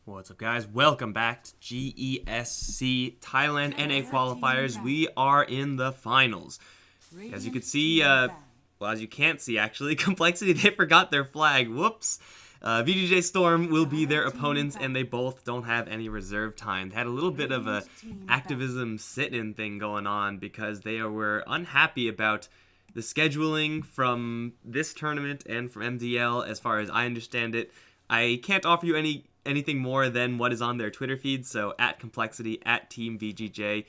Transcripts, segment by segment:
What's up, guys? Welcome back to GESC Thailand NA qualifiers. We are in the finals. As you can see, well, as you can't see actually, compLexity, they forgot their flag. Whoops. VGJ.Storm will be their opponents, and they both don't have any reserve time. They had a little bit of a activism sit-in thing going on because they were unhappy about the scheduling from this tournament and from MDL, as far as I understand it. I can't offer you anything more than what is on their Twitter feed, so at compLexity, at Team VGJ.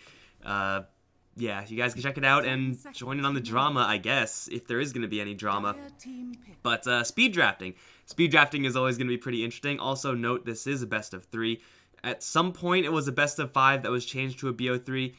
Yeah, you guys can check it out and join in on the drama, I guess, if there is going to be any drama. But speed drafting. Speed drafting is always going to be pretty interesting. Also note, this is a best of 3. At some point, it was a best of 5 that was changed to a BO3.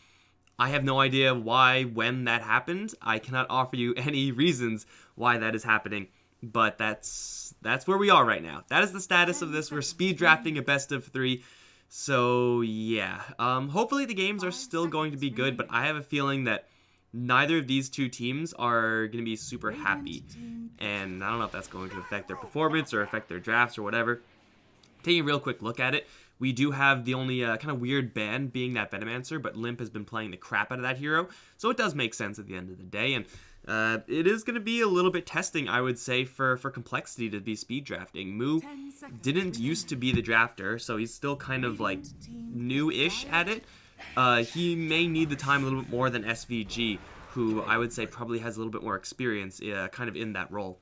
I have no idea why, when that happened. I cannot offer you any reasons why that is happening. But that's where we are right now. That is the status of this. We're speed drafting a best of 3. So yeah, hopefully the games are still going to be good, but I have a feeling that neither of these two teams are going to be super happy. And I don't know if that's going to affect their performance or affect their drafts or whatever. Taking a real quick look at it, we do have the only kind of weird ban being that Venomancer, but Limp has been playing the crap out of that hero, so it does make sense at the end of the day. And it is going to be a little bit testing, I would say, for compLexity to be speed drafting. Moo didn't used to be the drafter, so he's still kind of like new-ish at it. He may need the time a little bit more than SVG, who I would say probably has a little bit more experience kind of in that role.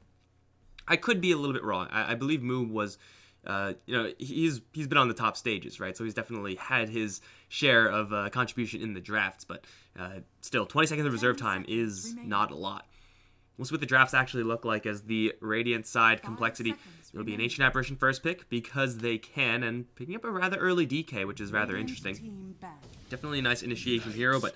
I could be a little bit wrong. I believe Moo was... he's been on the top stages, right? So he's definitely had his share of contribution in the drafts, but still, 20 seconds of reserve time is not a lot. We'll see what the drafts actually look like as the Radiant side compLexity. It'll be an Ancient Apparition first pick because they can, and picking up a rather early DK, which is rather interesting. Definitely a nice initiation hero, but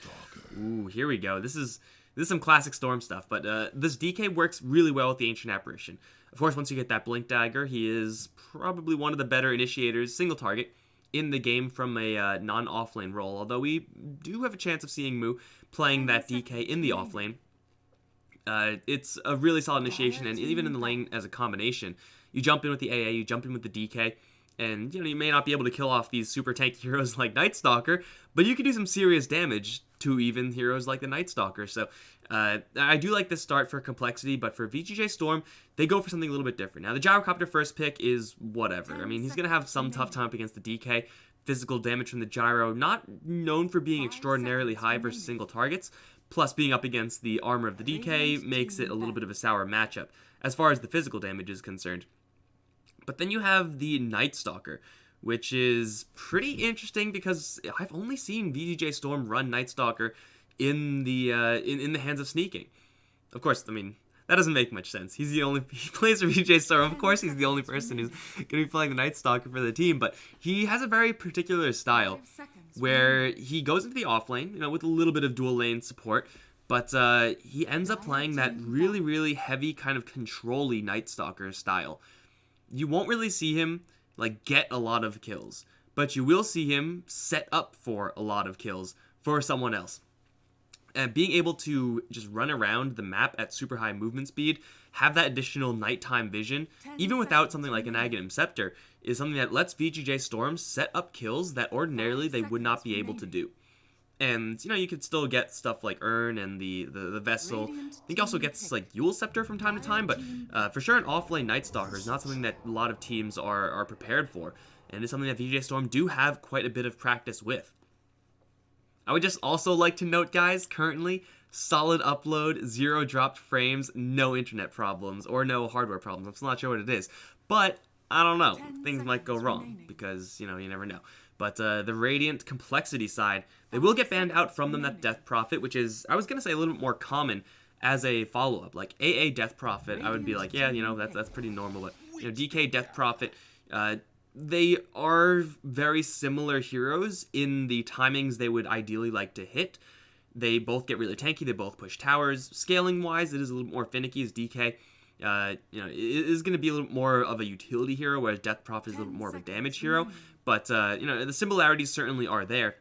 ooh, here we go. This is some classic Storm stuff, but this DK works really well with the Ancient Apparition. Of course, once you get that Blink Dagger, he is probably one of the better initiators, single target, in the game from a non-offlane role, although we do have a chance of seeing Moo playing that DK in the offlane. It's a really solid initiation, and even in the lane as a combination, you jump in with the AA, you jump in with the DK, and you may not be able to kill off these super tanky heroes like Night Stalker, but you can do some serious damage to even heroes like the Night Stalker. So I do like this start for compLexity, but for VGJ.Storm, they go for something a little bit different. Now, the Gyrocopter first pick is whatever. I mean, he's going to have some tough time up against the DK. Physical damage from the Gyro, not known for being extraordinarily high versus single targets, plus being up against the armor of the DK makes it a little bit of a sour matchup as far as the physical damage is concerned. But then you have the Night Stalker, which is pretty interesting because I've only seen VGJ.Storm run Night Stalker in the hands of sneaking. Of course, I mean, that doesn't make much sense. He plays for VGJ.Storm. Of course, he's the only person who's going to be playing the Night Stalker for the team, but he has a very particular style where he goes into the offlane, with a little bit of dual lane support, but he ends up playing that really, really heavy kind of control-y Night Stalker style. You won't really see him get a lot of kills, but you will see him set up for a lot of kills for someone else. And being able to just run around the map at super high movement speed, have that additional nighttime vision, even without something like an Aghanim Scepter, is something that lets VGJ.Storm set up kills that ordinarily they would not be able to do. And, you could still get stuff like Urn and the Vessel. I think he also gets, Eul Scepter from time to time, but for sure an offlane Night Stalker is not something that a lot of teams are prepared for, and it's something that VGJ.Storm do have quite a bit of practice with. I would just also like to note, guys, currently, solid upload, 0 dropped frames, no internet problems, or no hardware problems. I'm still not sure what it is, but I don't know. Things might go wrong, because, you never know. But the Radiant compLexity side, they will get banned out from them that Death Prophet, which is, I was going to say, a little bit more common as a follow-up. Like, AA Death Prophet, I would be like, yeah, that's pretty normal. But, DK Death Prophet, they are very similar heroes in the timings they would ideally like to hit. They both get really tanky, they both push towers. Scaling-wise, it is a little more finicky as DK. It is going to be a little more of a utility hero, whereas Death Prophet is a little more of a damage hero. But, the similarities certainly are there.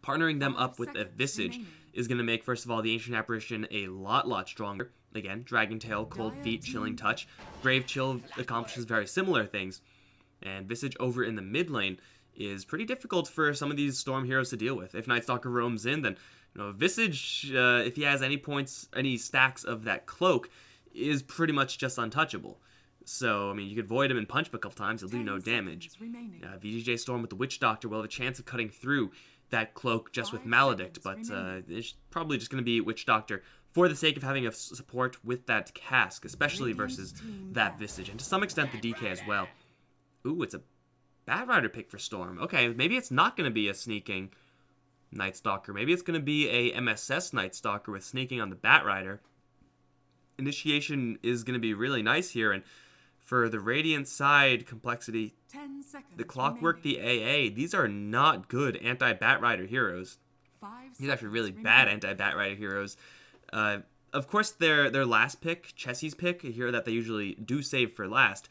Partnering them up with a Visage is going to make, first of all, the Ancient Apparition a lot stronger. Again, Dragon Tail, Cold Feet, Chilling Touch. Brave Chill accomplishes very similar things. And Visage over in the mid lane is pretty difficult for some of these Storm heroes to deal with. If Nightstalker roams in, then Visage, if he has any points, any stacks of that cloak, is pretty much just untouchable. So, I mean, you could void him and punch him a couple times, he'll do no damage. VGJ.Storm with the Witch Doctor will have a chance of cutting through that cloak just with Maledict, but it's probably just going to be Witch Doctor for the sake of having a support with that cask, especially versus that Visage, and to some extent the DK as well. Ooh, it's a Batrider pick for Storm. Okay, maybe it's not going to be a sneaking Nightstalker. Maybe it's going to be a MSS Nightstalker with sneaking on the Batrider. Initiation is going to be really nice here, and for the Radiant side, compLexity, the Clockwork, the AA, these are not good anti-Batrider heroes. These are actually really bad anti-Batrider heroes. Of course, their last pick, Chessie's pick, a hero that they usually do save for last,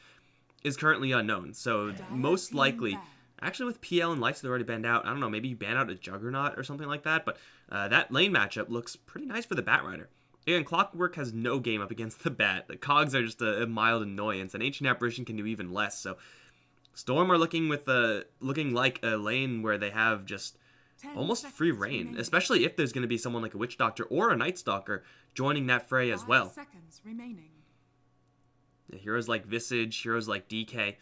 is currently unknown. So most likely, actually with PL and Lights, they're already banned out. I don't know, maybe you ban out a Juggernaut or something like that, but that lane matchup looks pretty nice for the Batrider. Again, Clockwork has no game up against the Bat. The Cogs are just a mild annoyance, and Ancient Apparition can do even less. So Storm are looking like a lane where they have just almost free reign, especially if there's going to be someone like a Witch Doctor or a Nightstalker joining that fray as well. Heroes like Visage, heroes like DK,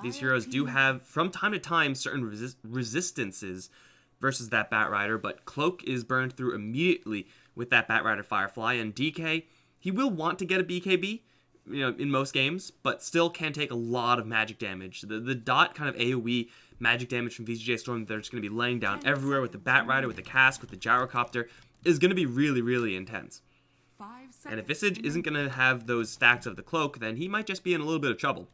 these heroes do have, from time to time, certain resistances versus that Batrider, but Cloak is burned through immediately with that Batrider Firefly, and DK, he will want to get a BKB, in most games, but still can take a lot of magic damage. The dot kind of AoE magic damage from VGJ.Storm that they're just going to be laying down everywhere with the Batrider, with the cask, with the Gyrocopter, is going to be really, really intense. And if Visage isn't going to have those stacks of the Cloak, then he might just be in a little bit of trouble.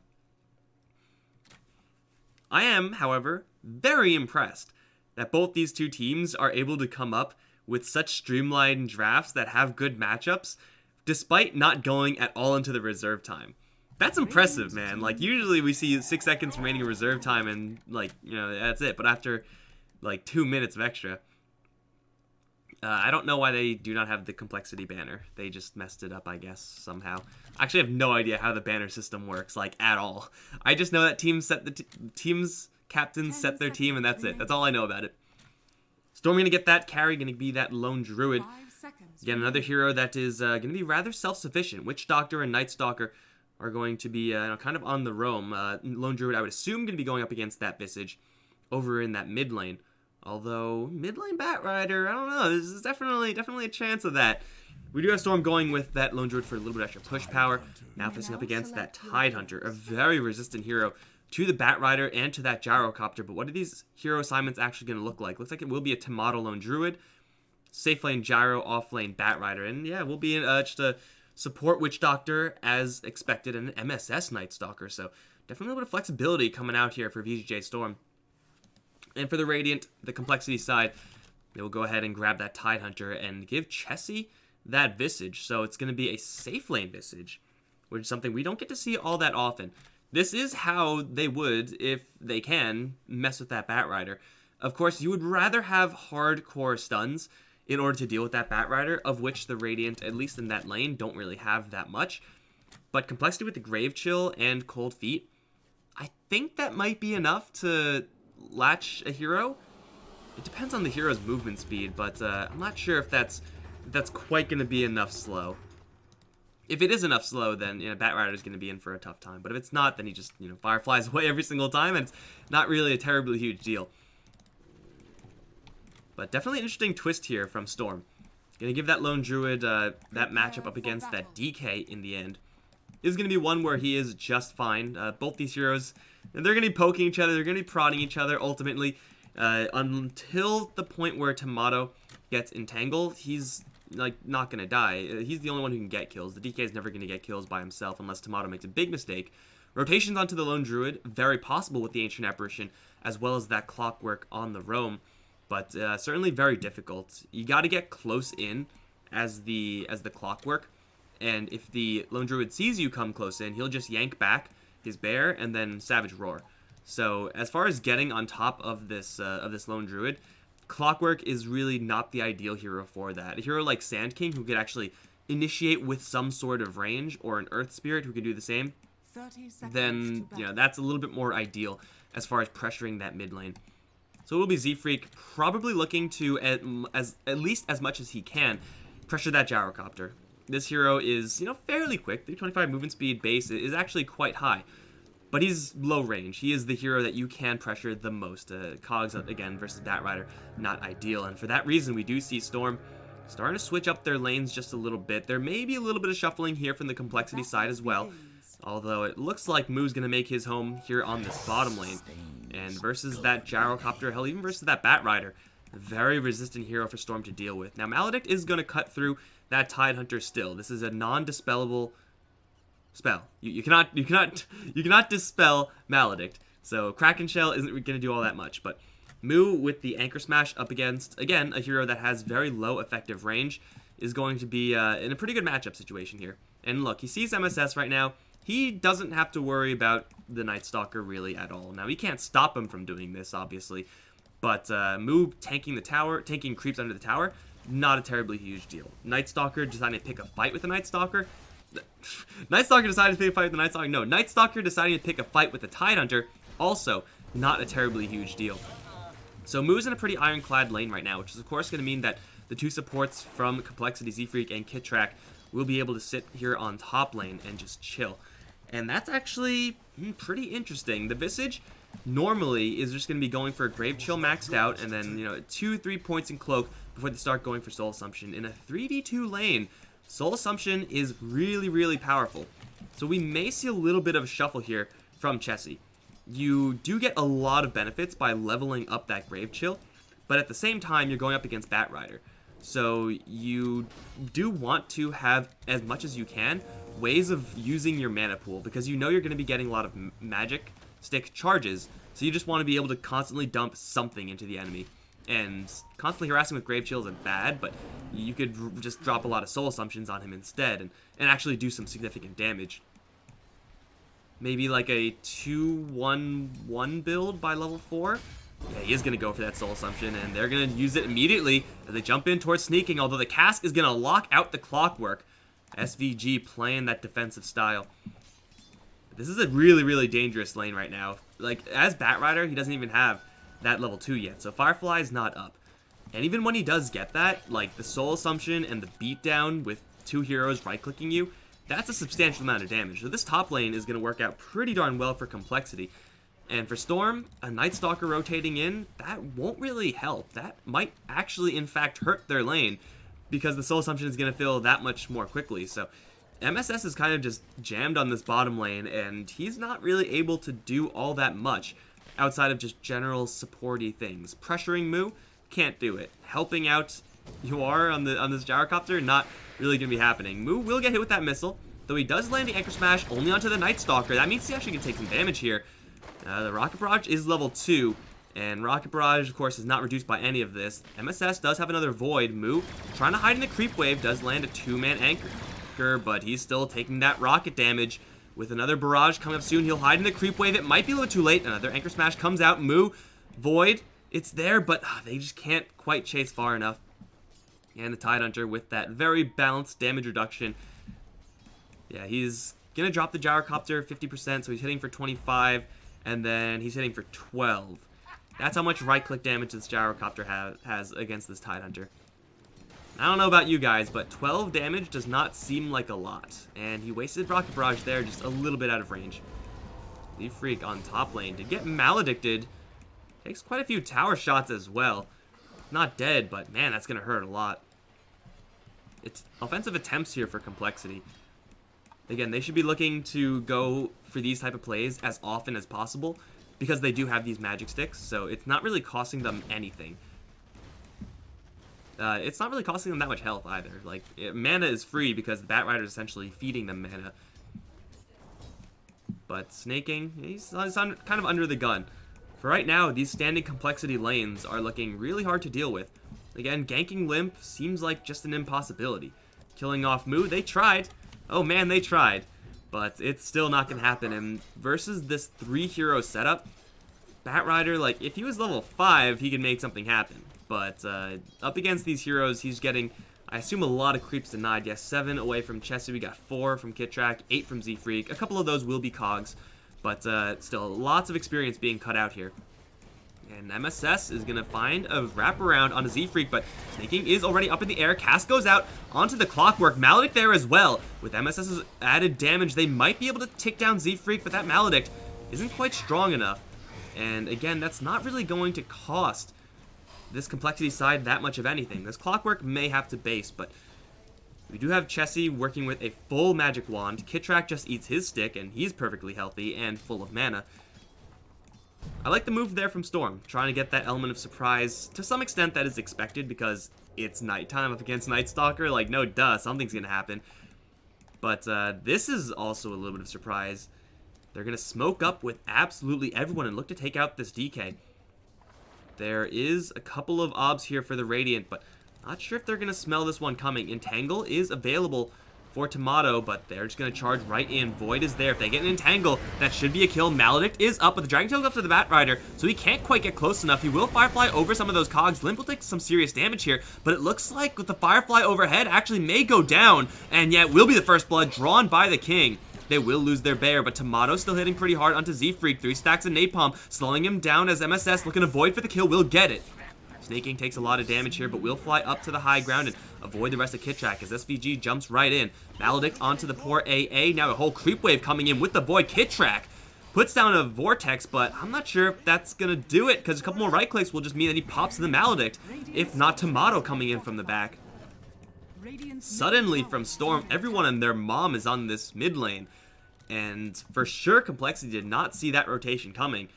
I am, however, very impressed that both these two teams are able to come up with such streamlined drafts that have good matchups, despite not going at all into the reserve time. That's impressive, man. Like, usually we see 6 seconds remaining of reserve time and, that's it. But after, 2 minutes of extra, I don't know why they do not have the compLexity banner. They just messed it up, I guess, somehow. I actually have no idea how the banner system works, at all. I just know that captains set their team, and that's it. That's all I know about it. Storm going to get that carry, going to be that lone druid. Again, another hero that is going to be rather self-sufficient. Witch Doctor and Nightstalker are going to be kind of on the roam. Lone druid, I would assume, going to be going up against that Visage over in that mid lane. Although, mid lane Batrider, I don't know. This is definitely a chance of that. We do have Storm going with that lone druid for a little bit extra push power. Now facing up against that Tidehunter, a very resistant hero to the Batrider and to that Gyrocopter. But what are these hero assignments actually going to look like? Looks like it will be a Tomato lone druid, safe lane Gyro, off lane Batrider, and yeah, we'll be in just a support Witch Doctor as expected, and an MSS Nightstalker. So definitely a little bit of flexibility coming out here for VGJ.Storm. And for the Radiant, the compLexity side, they will go ahead and grab that Tidehunter and give Chessie that Visage. So it's going to be a safe lane Visage, which is something we don't get to see all that often. This is how they would, if they can, mess with that Batrider. Of course, you would rather have hardcore stuns in order to deal with that Batrider, of which the Radiant, at least in that lane, don't really have that much. But compLexity with the Grave Chill and Cold Feet, I think that might be enough to latch a hero. It depends on the hero's movement speed, but I'm not sure if that's quite going to be enough slow. If it is enough slow, then Batrider is going to be in for a tough time. But if it's not, then he just fireflies away every single time, and it's not really a terribly huge deal. But definitely an interesting twist here from Storm. Going to give that lone druid that matchup up against that DK in the end. Is going to be one where he is just fine. Both these heroes, they're going to be poking each other. They're going to be prodding each other ultimately until the point where Tomato gets entangled. He's not going to die. He's the only one who can get kills. The DK is never going to get kills by himself unless Tomato makes a big mistake. Rotations onto the lone druid, very possible with the Ancient Apparition, as well as that Clockwork on the roam, but certainly very difficult. You got to get close in as the Clockwork, and if the lone druid sees you come close in, he'll just yank back his bear and then Savage Roar. So as far as getting on top of this lone druid, Clockwork is really not the ideal hero for that. A hero like Sand King, who could actually initiate with some sort of range, or an Earth Spirit who could do the same, then that's a little bit more ideal as far as pressuring that mid lane. So it will be Z-Freak probably looking to, at least as much as he can, pressure that Gyrocopter. This hero is, fairly quick. 325 movement speed base is actually quite high. But he's low range. He is the hero that you can pressure the most. Cogs, again, versus Batrider, not ideal. And for that reason, we do see Storm starting to switch up their lanes just a little bit. There may be a little bit of shuffling here from the complexity side as well. Although it looks like Moo's going to make his home here on this bottom lane. And versus that Gyrocopter, hell, even versus that Batrider, a very resistant hero for Storm to deal with. Now, Maledict is going to cut through that Tidehunter still. This is a non-dispellable spell. You cannot dispel Maledict. So Kraken Shell isn't going to do all that much. But Moo with the Anchor Smash up against, again, a hero that has very low effective range is going to be in a pretty good matchup situation here. And look, he sees MSS right now. He doesn't have to worry about the Night Stalker really at all. Now, he can't stop him from doing this, obviously. But Moo tanking the tower, tanking creeps under the tower, not a terribly huge deal. Night Stalker deciding to pick a fight with the Night Stalker. Night Stalker decided to pick a fight with the Night Stalker. No, Night Stalker deciding to pick a fight with the Tidehunter, also not a terribly huge deal. So Moo's in a pretty ironclad lane right now, which is of course going to mean that the two supports from Complexity, Z-Freak, and Kittrack will be able to sit here on top lane and just chill. And that's actually pretty interesting. The Visage normally is just going to be going for a Grave Chill maxed out, and then 2-3 points in Cloak before they start going for Soul Assumption. In a 3v2 lane, Soul Assumption is really, really powerful. So we may see a little bit of a shuffle here from Chessie. You do get a lot of benefits by leveling up that Grave Chill, but at the same time, you're going up against Batrider. So you do want to have, as much as you can, ways of using your mana pool, because you're going to be getting a lot of magic stick charges, so you just want to be able to constantly dump something into the enemy. And constantly harassing with Grave Chill isn't bad, but you could just drop a lot of Soul Assumptions on him instead and actually do some significant damage. Maybe like a 2-1-1 build by level 4. Yeah, he is going to go for that Soul Assumption, and they're going to use it immediately as they jump in towards sneaking, although the Cask is going to lock out the Clockwork. SVG playing that defensive style. This is a really, really dangerous lane right now. Like, as Batrider, he doesn't even have that level 2 yet, so Firefly is not up. And even when he does get that, like the Soul Assumption and the beatdown with two heroes right-clicking you, that's a substantial amount of damage. So this top lane is going to work out pretty darn well for Complexity. And for Storm, a Night Stalker rotating in, that won't really help. That might actually, in fact, hurt their lane, because the Soul Assumption is going to fill that much more quickly. So MSS is kind of just jammed on this bottom lane, and he's not really able to do all that much outside of just general supporty things. Pressuring Moo, can't do it. Helping out you are on this Gyrocopter, not really going to be happening. Moo will get hit with that missile, though he does land the Anchor Smash only onto the Night Stalker. That means he actually can take some damage here. The Rocket Barrage is level 2, and Rocket Barrage, of course, is not reduced by any of this. MSS does have another Void. Moo, trying to hide in the Creep Wave, does land a 2-man Anchor, but he's still taking that rocket damage. With another Barrage coming up soon, he'll hide in the Creep Wave. It might be a little too late. Another Anchor Smash comes out. Moo, Void, it's there, but they just can't quite chase far enough. And the Tidehunter with that very balanced damage reduction. Yeah, he's going to drop the Gyrocopter 50%, so he's hitting for 25, and then he's hitting for 12. That's how much right-click damage this Gyrocopter has against this Tidehunter. I don't know about you guys, but 12 damage does not seem like a lot. And he wasted Rocket Barrage there, just a little bit out of range. Z-Freak on top lane did get maledicted. Takes quite a few tower shots as well. Not dead, but man, that's going to hurt a lot. It's offensive attempts here for Complexity. Again, they should be looking to go for these type of plays as often as possible, because they do have these magic sticks, so it's not really costing them anything. It's not really costing them that much health either. Like, mana is free because the Batrider is essentially feeding them mana. But snaking, he's kind of under the gun. For right now, these standing Complexity lanes are looking really hard to deal with. Again, ganking Limp seems like just an impossibility. Killing off Moo, they tried. Oh man, they tried. But it's still not going to happen. And versus this 3-hero setup, Batrider, like, if he was level 5, he could make something happen. But up against these heroes, he's getting I assume a lot of creeps denied. Yes, 7 away from Chessie. We got 4 from Kittrack, 8 from Z-Freak. A couple of those will be cogs, but still lots of experience being cut out here. And MSS is going to find a wraparound on a Z-Freak, but Snaking is already up in the air. Cast goes out onto the Clockwork. Maledict there as well. With MSS's added damage, they might be able to tick down Z-Freak, but that Maledict isn't quite strong enough. And again, that's not really going to cost this complexity side that much of anything. This Clockwork may have to base, but we do have Chessie working with a full magic wand. Kittrack just eats his stick, and he's perfectly healthy and full of mana. I like the move there from Storm, trying to get that element of surprise. To some extent, that is expected because it's nighttime up against Night Stalker. Like, no duh, something's going to happen. But this is also a little bit of surprise. They're going to smoke up with absolutely everyone and look to take out this DK. There is a couple of obs here for the Radiant, but not sure if they're going to smell this one coming. Entangle is available for Tomato, but they're just going to charge right in. Void is there. If they get an Entangle, that should be a kill. Maledict is up, but the Dragon Tail's up to the Bat Rider, so he can't quite get close enough. He will Firefly over some of those cogs. Limp will take some serious damage here, but it looks like with the Firefly overhead actually may go down, and yet will be the first blood drawn by the King. They will lose their bear, but Tomato's still hitting pretty hard onto Z-Freak. 3 stacks of Napalm, slowing him down as MSS looking to Void for the kill. Will get it. Snaking takes a lot of damage here, but will fly up to the high ground and avoid the rest of Kittrack as SVG jumps right in. Maledict onto the poor AA. Now a whole creep wave coming in with the Void. Kittrack puts down a Vortex, but I'm not sure if that's going to do it, because a couple more right clicks will just mean that he pops the Maledict, if not Tomato coming in from the back. Suddenly from Storm, everyone and their mom is on this mid lane. And for sure, complexity did not see that rotation coming.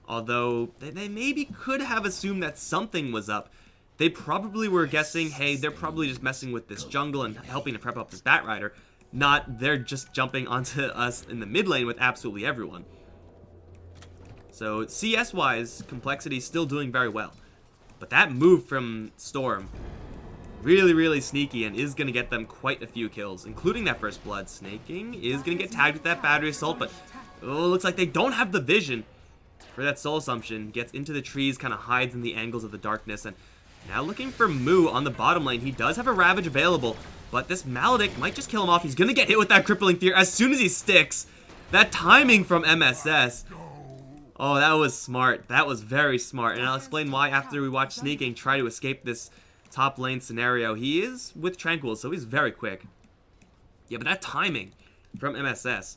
Although they maybe could have assumed that something was up. They probably were guessing, hey, they're probably just messing with this jungle and helping to prep up this Bat Rider. Not, they're just jumping onto us in the mid lane with absolutely everyone. So CS-wise, complexity's still doing very well. But that move from Storm, really, really sneaky and is going to get them quite a few kills, including that first blood. Snaking is going to get tagged with that battery assault, but looks like they don't have the vision for that soul assumption. Gets into the trees, kind of hides in the angles of the darkness, and now looking for Moo on the bottom lane. He does have a Ravage available, but this Maledict might just kill him off. He's going to get hit with that Crippling Fear as soon as he sticks. That timing from MSS. Oh, that was smart. That was very smart, and I'll explain why after we watch Sneaking try to escape this top lane scenario. He is with Tranquil, so he's very quick. Yeah, but that timing from MSS.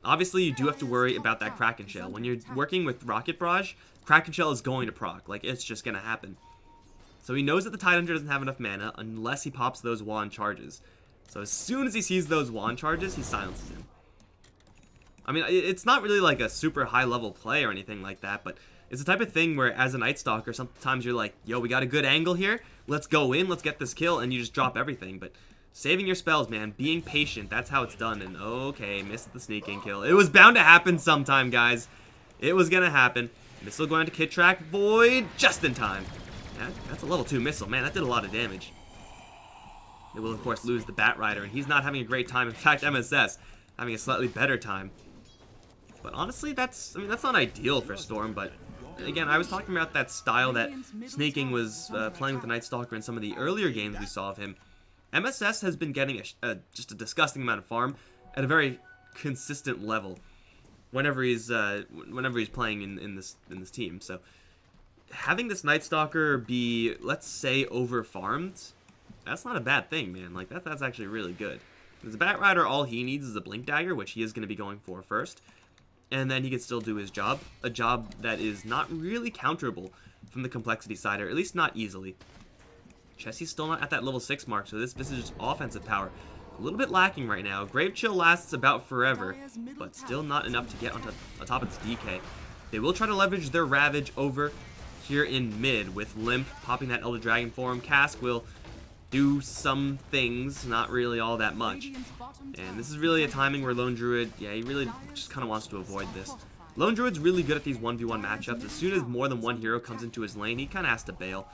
Obviously, you do have to worry about that Kraken Shell. When you're working with Rocket Barrage, Kraken Shell is going to proc. Like, it's just going to happen. So he knows that the Tidehunter doesn't have enough mana unless he pops those wand charges. So as soon as he sees those wand charges, he silences him. I mean, it's not really like a super high-level play or anything like that, but it's the type of thing where as a Night Stalker, sometimes you're like, yo, we got a good angle here. Let's go in, let's get this kill, and you just drop everything. But saving your spells, man, being patient, that's how it's done. And okay, missed the sneaking kill. It was bound to happen sometime, guys. It was going to happen. Missile going to Kittrack. Void just in time. That's a level 2 missile. Man, that did a lot of damage. They will, of course, lose the Bat Rider, and he's not having a great time. In fact, MSS having a slightly better time. But honestly, that's not ideal for Storm, but again, I was talking about that style that Snaking was playing with the Night Stalker in some of the earlier games we saw of him. MSS has been getting just a disgusting amount of farm at a very consistent level whenever he's playing in this team. So having this Night Stalker be, let's say, over farmed, that's not a bad thing, man. Like that's actually really good. Because the Bat Rider, all he needs is a Blink Dagger, which he is going to be going for first. And then he can still do his job. A job that is not really counterable from the complexity side, or at least not easily. Chessie's still not at that level 6 mark, so this is just offensive power. A little bit lacking right now. Grave Chill lasts about forever, but still not enough to get on top of this DK. They will try to leverage their Ravage over here in mid with Limp popping that Elder Dragon form. Cask will do some things, not really all that much. And this is really a timing where Lone Druid, yeah, he really just kind of wants to avoid this. Lone Druid's really good at these 1v1 matchups. As soon as more than one hero comes into his lane, he kind of has to bail.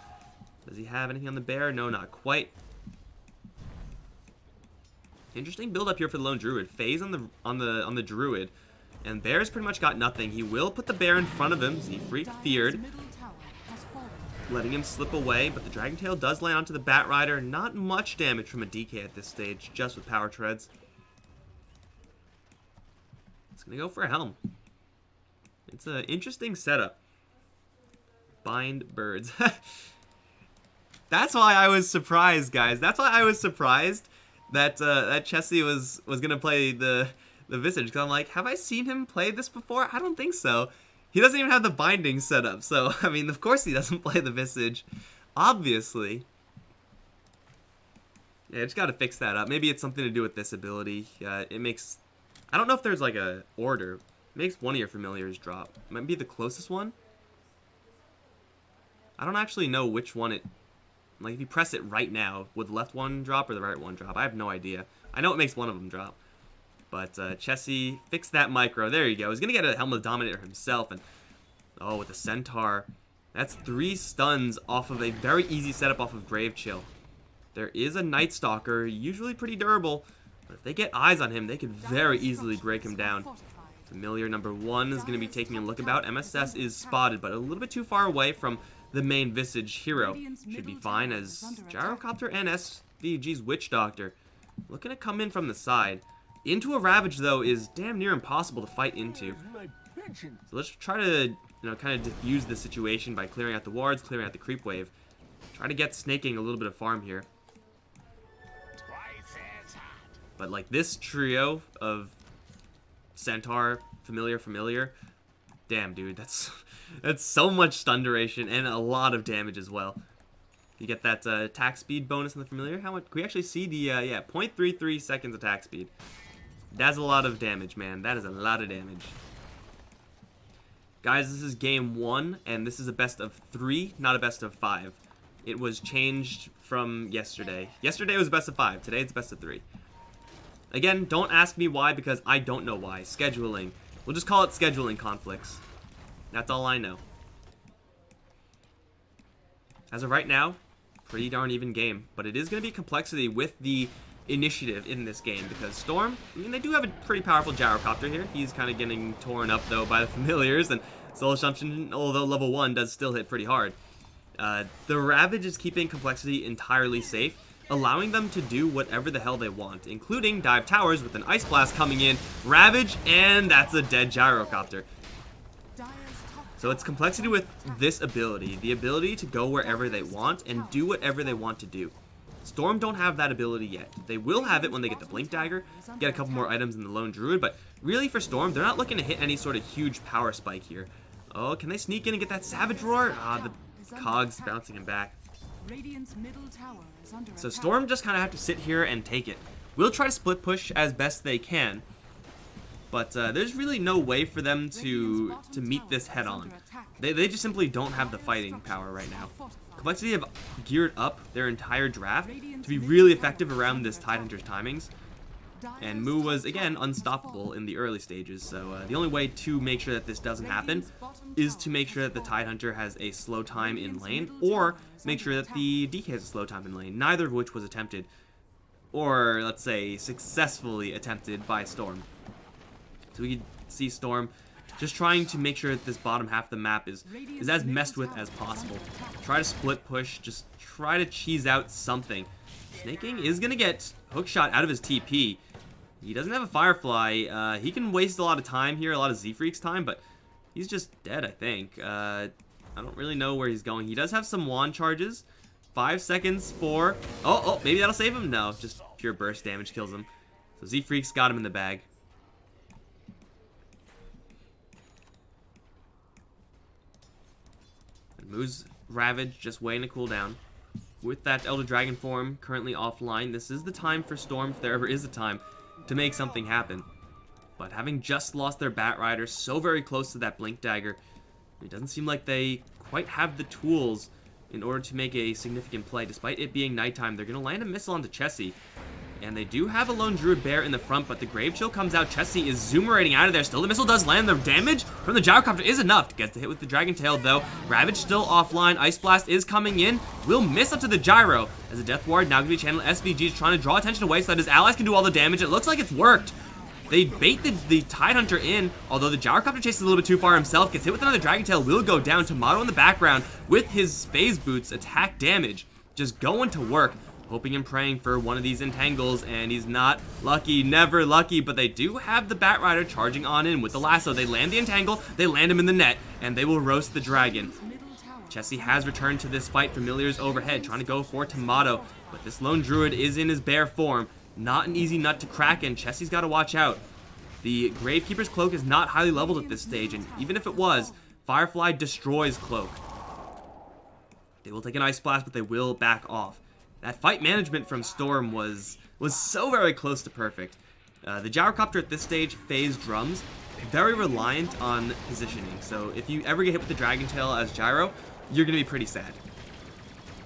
Does he have anything on the bear? No, not quite. Interesting build up here for the Lone Druid. Phase on the Druid, and bear's pretty much got nothing. He will put the bear in front of him. Z-Freak feared. letting him slip away, but the Dragon Tail does land onto the Bat Rider. Not much damage from a DK at this stage, just with Power Treads. It's going to go for a Helm. It's an interesting setup. Bind birds. That's why I was surprised, guys. That's why I was surprised that that Chessie was gonna play the Visage. Because I'm like, have I seen him play this before? I don't think so. He doesn't even have the binding set up. So I mean, of course he doesn't play the Visage. Obviously. Yeah, just gotta fix that up. Maybe it's something to do with this ability. It makes. I don't know if there's like a order. It makes one of your familiars drop. It might be the closest one. I don't actually know which one it. Like, if you press it right now, would the left one drop or the right one drop? I have no idea. I know it makes one of them drop. But Chessie fixed that micro. There you go. He's going to get a Helm of the Dominator himself. And oh, with the Centaur. That's 3 stuns off of a very easy setup off of Grave Chill. There is a Night Stalker, usually pretty durable. But if they get eyes on him, they could very easily break him down. Familiar number 1 is going to be taking a look about. MSS is spotted, but a little bit too far away from the main Visage hero. Should be fine as Gyrocopter and SVG's Witch Doctor looking to come in from the side. Into a Ravage, though, is damn near impossible to fight into. So let's try to, kind of diffuse the situation by clearing out the wards, clearing out the creep wave. Try to get snaking a little bit of farm here. But like this trio of Centaur, Familiar, damn, dude, that's so much stun duration and a lot of damage as well. You get that attack speed bonus in the Familiar. How much? Can we actually see the, 0.33 seconds attack speed. That's a lot of damage, man. That is a lot of damage. Guys, this is game 1, and this is a best of 3, not a best of 5. It was changed from yesterday. Yesterday was best of 5. Today it's best of 3. Again, don't ask me why, because I don't know why. Scheduling. We'll just call it scheduling conflicts. That's all I know. As of right now, pretty darn even game. But it is going to be complexity with the initiative in this game. Because Storm, I mean, they do have a pretty powerful Gyrocopter here. He's kind of getting torn up, though, by the Familiars. And Soul Assumption, although level 1, does still hit pretty hard. The Ravage is keeping complexity entirely safe, allowing them to do whatever the hell they want, including dive towers with an Ice Blast coming in, Ravage, and that's a dead Gyrocopter. So it's complexity with this ability, the ability to go wherever they want and do whatever they want to do. Storm don't have that ability yet. They will have it when they get the Blink Dagger, get a couple more items in the Lone Druid, but really for Storm, they're not looking to hit any sort of huge power spike here. Oh, can they sneak in and get that Savage Roar? Ah, the cogs bouncing him back. So Storm just kind of have to sit here and take it. We'll try to split push as best they can, but there's really no way for them to meet this head on. They just simply don't have the fighting power right now. Complexity have geared up their entire draft to be really effective around this Tidehunter's timings. And Mu was, again, unstoppable in the early stages, so the only way to make sure that this doesn't happen is to make sure that the Tidehunter has a slow time in lane, or make sure that the DK has a slow time in lane, neither of which was attempted, or, let's say, successfully attempted by Storm. So we can see Storm just trying to make sure that this bottom half of the map is as messed with as possible. Try to split push, just try to cheese out something. Snaking is going to get hookshot out of his TP. He doesn't have a Firefly. He can waste a lot of time here, a lot of Z-Freaks time, but he's just dead, I think. I don't really know where he's going. He does have some wand charges. 5 seconds for... Oh, maybe that'll save him? No, just pure burst damage kills him. So Z-Freaks got him in the bag. And Mu's Ravage just waiting to cool down. With that Elder Dragon form currently offline, this is the time for Storm, if there ever is a time, to make something happen. But having just lost their Bat Rider so very close to that Blink Dagger, it doesn't seem like they quite have the tools in order to make a significant play. Despite it being nighttime, they're going to land a missile onto Chessie. And they do have a Lone Druid Bear in the front, but the Grave Chill comes out. Chessie is zoomerating out of there. Still, the missile does land. The damage from the Gyrocopter is enough to get the hit with the Dragon Tail, though. Ravage still offline. Ice Blast is coming in. Will miss up to the Gyro, as a Death Ward now going to be channeled. SVG is trying to draw attention away so that his allies can do all the damage. It looks like it's worked. They bait the Tidehunter in, although the Gyrocopter chases a little bit too far himself, gets hit with another Dragon Tail, will go down. Tomato in the background with his phase boots, attack damage, just going to work, hoping and praying for one of these entangles, and he's not lucky, never lucky, but they do have the Bat Rider charging on in with the lasso. They land the entangle, they land him in the net, and they will roast the dragon. GESC has returned to this fight. Familiar's overhead, trying to go for Tomato, but this lone druid is in his bear form. Not an easy nut to crack, and GESC's got to watch out. The Gravekeeper's Cloak is not highly leveled at this stage, and even if it was, Firefly destroys Cloak. They will take an Ice Blast, but they will back off. That fight management from Storm was so very close to perfect. The Gyrocopter at this stage phase drums, very reliant on positioning. So if you ever get hit with the Dragon Tail as Gyro, you're going to be pretty sad.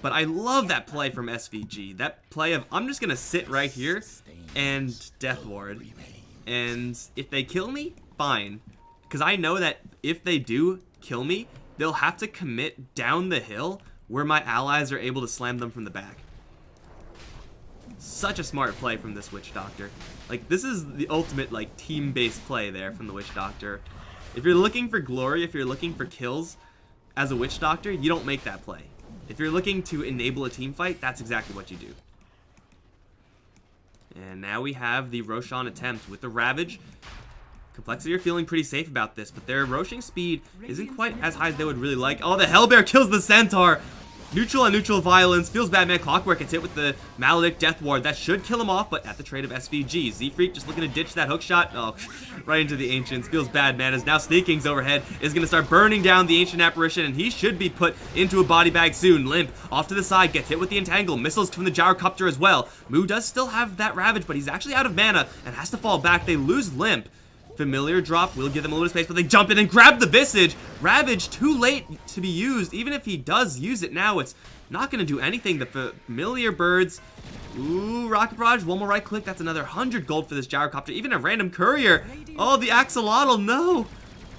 But I love that play from SVG. That play of, I'm just going to sit right here and Death Ward. And if they kill me, fine. Because I know that if they do kill me, they'll have to commit down the hill where my allies are able to slam them from the back. Such a smart play from this Witch Doctor. Like, this is the ultimate, like, team-based play there from the Witch Doctor. If you're looking for glory, if you're looking for kills as a Witch Doctor, you don't make that play. If you're looking to enable a team fight, that's exactly what you do. And now we have the Roshan attempt with the Ravage. compLexity are feeling pretty safe about this, but their roaching speed isn't quite as high as they would really like. Oh, the Hellbear kills the Centaur! Neutral on neutral violence. Feels Batman Clockwork gets hit with the Maledict Death Ward. That should kill him off, but at the trade of SVG. Z-Freak just looking to ditch that hook shot. Oh, right into the Ancients. Feels bad, man. As now Sneaking's overhead is going to start burning down the Ancient Apparition, and he should be put into a body bag soon. Limp off to the side, gets hit with the Entangle. Missiles from the Gyrocopter as well. Moo does still have that Ravage, but he's actually out of mana and has to fall back. They lose Limp. Familiar drop will give them a little space, but they jump in and grab the Visage. Ravage too late to be used. Even if he does use it now, it's not going to do anything. The Familiar birds. Ooh, Rocket Barrage, one more right click. That's another 100 gold for this Gyrocopter. Even a random courier. Oh, the Axolotl, no.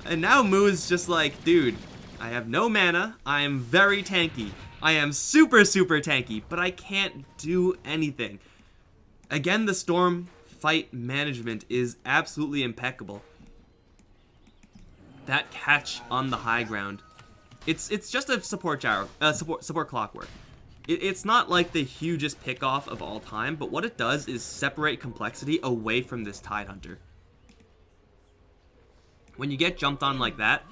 And now Moo is just like, dude, I have no mana. I am very tanky. I am super, super tanky, but I can't do anything. Again, the Storm fight management is absolutely impeccable. That catch on the high ground, it's just a support Clockwork. It's not like the hugest pickoff of all time, but what it does is separate compLexity away from this Tidehunter. When you get jumped on like that,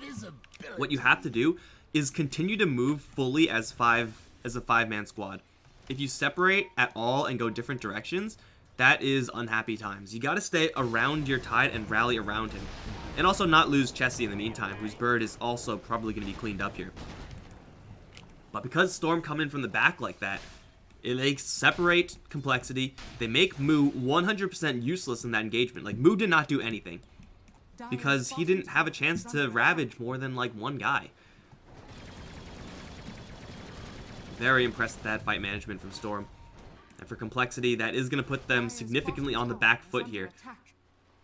what you have to do is continue to move fully as a 5-man squad. If you separate at all and go different directions, that is unhappy times. You gotta stay around your Tide and rally around him. And also not lose GESC in the meantime, whose bird is also probably gonna be cleaned up here. But because Storm come in from the back like that, they separate compLexity. They make Moo 100% useless in that engagement. Like, Moo did not do anything, because he didn't have a chance to ravage more than like one guy. Very impressed with that fight management from Storm. And for compLexity, that is going to put them significantly on the back foot here,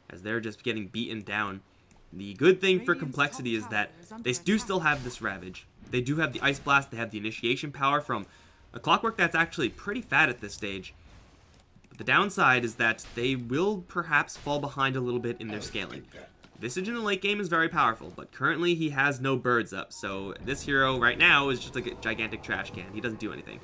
as they're just getting beaten down. The good thing for compLexity is that they do still have this Ravage. They do have the Ice Blast, they have the initiation power from a Clockwork that's actually pretty fat at this stage. But the downside is that they will perhaps fall behind a little bit in their scaling. Visage in the late game is very powerful, but currently he has no birds up, so this hero right now is just like a gigantic trash can. He doesn't do anything.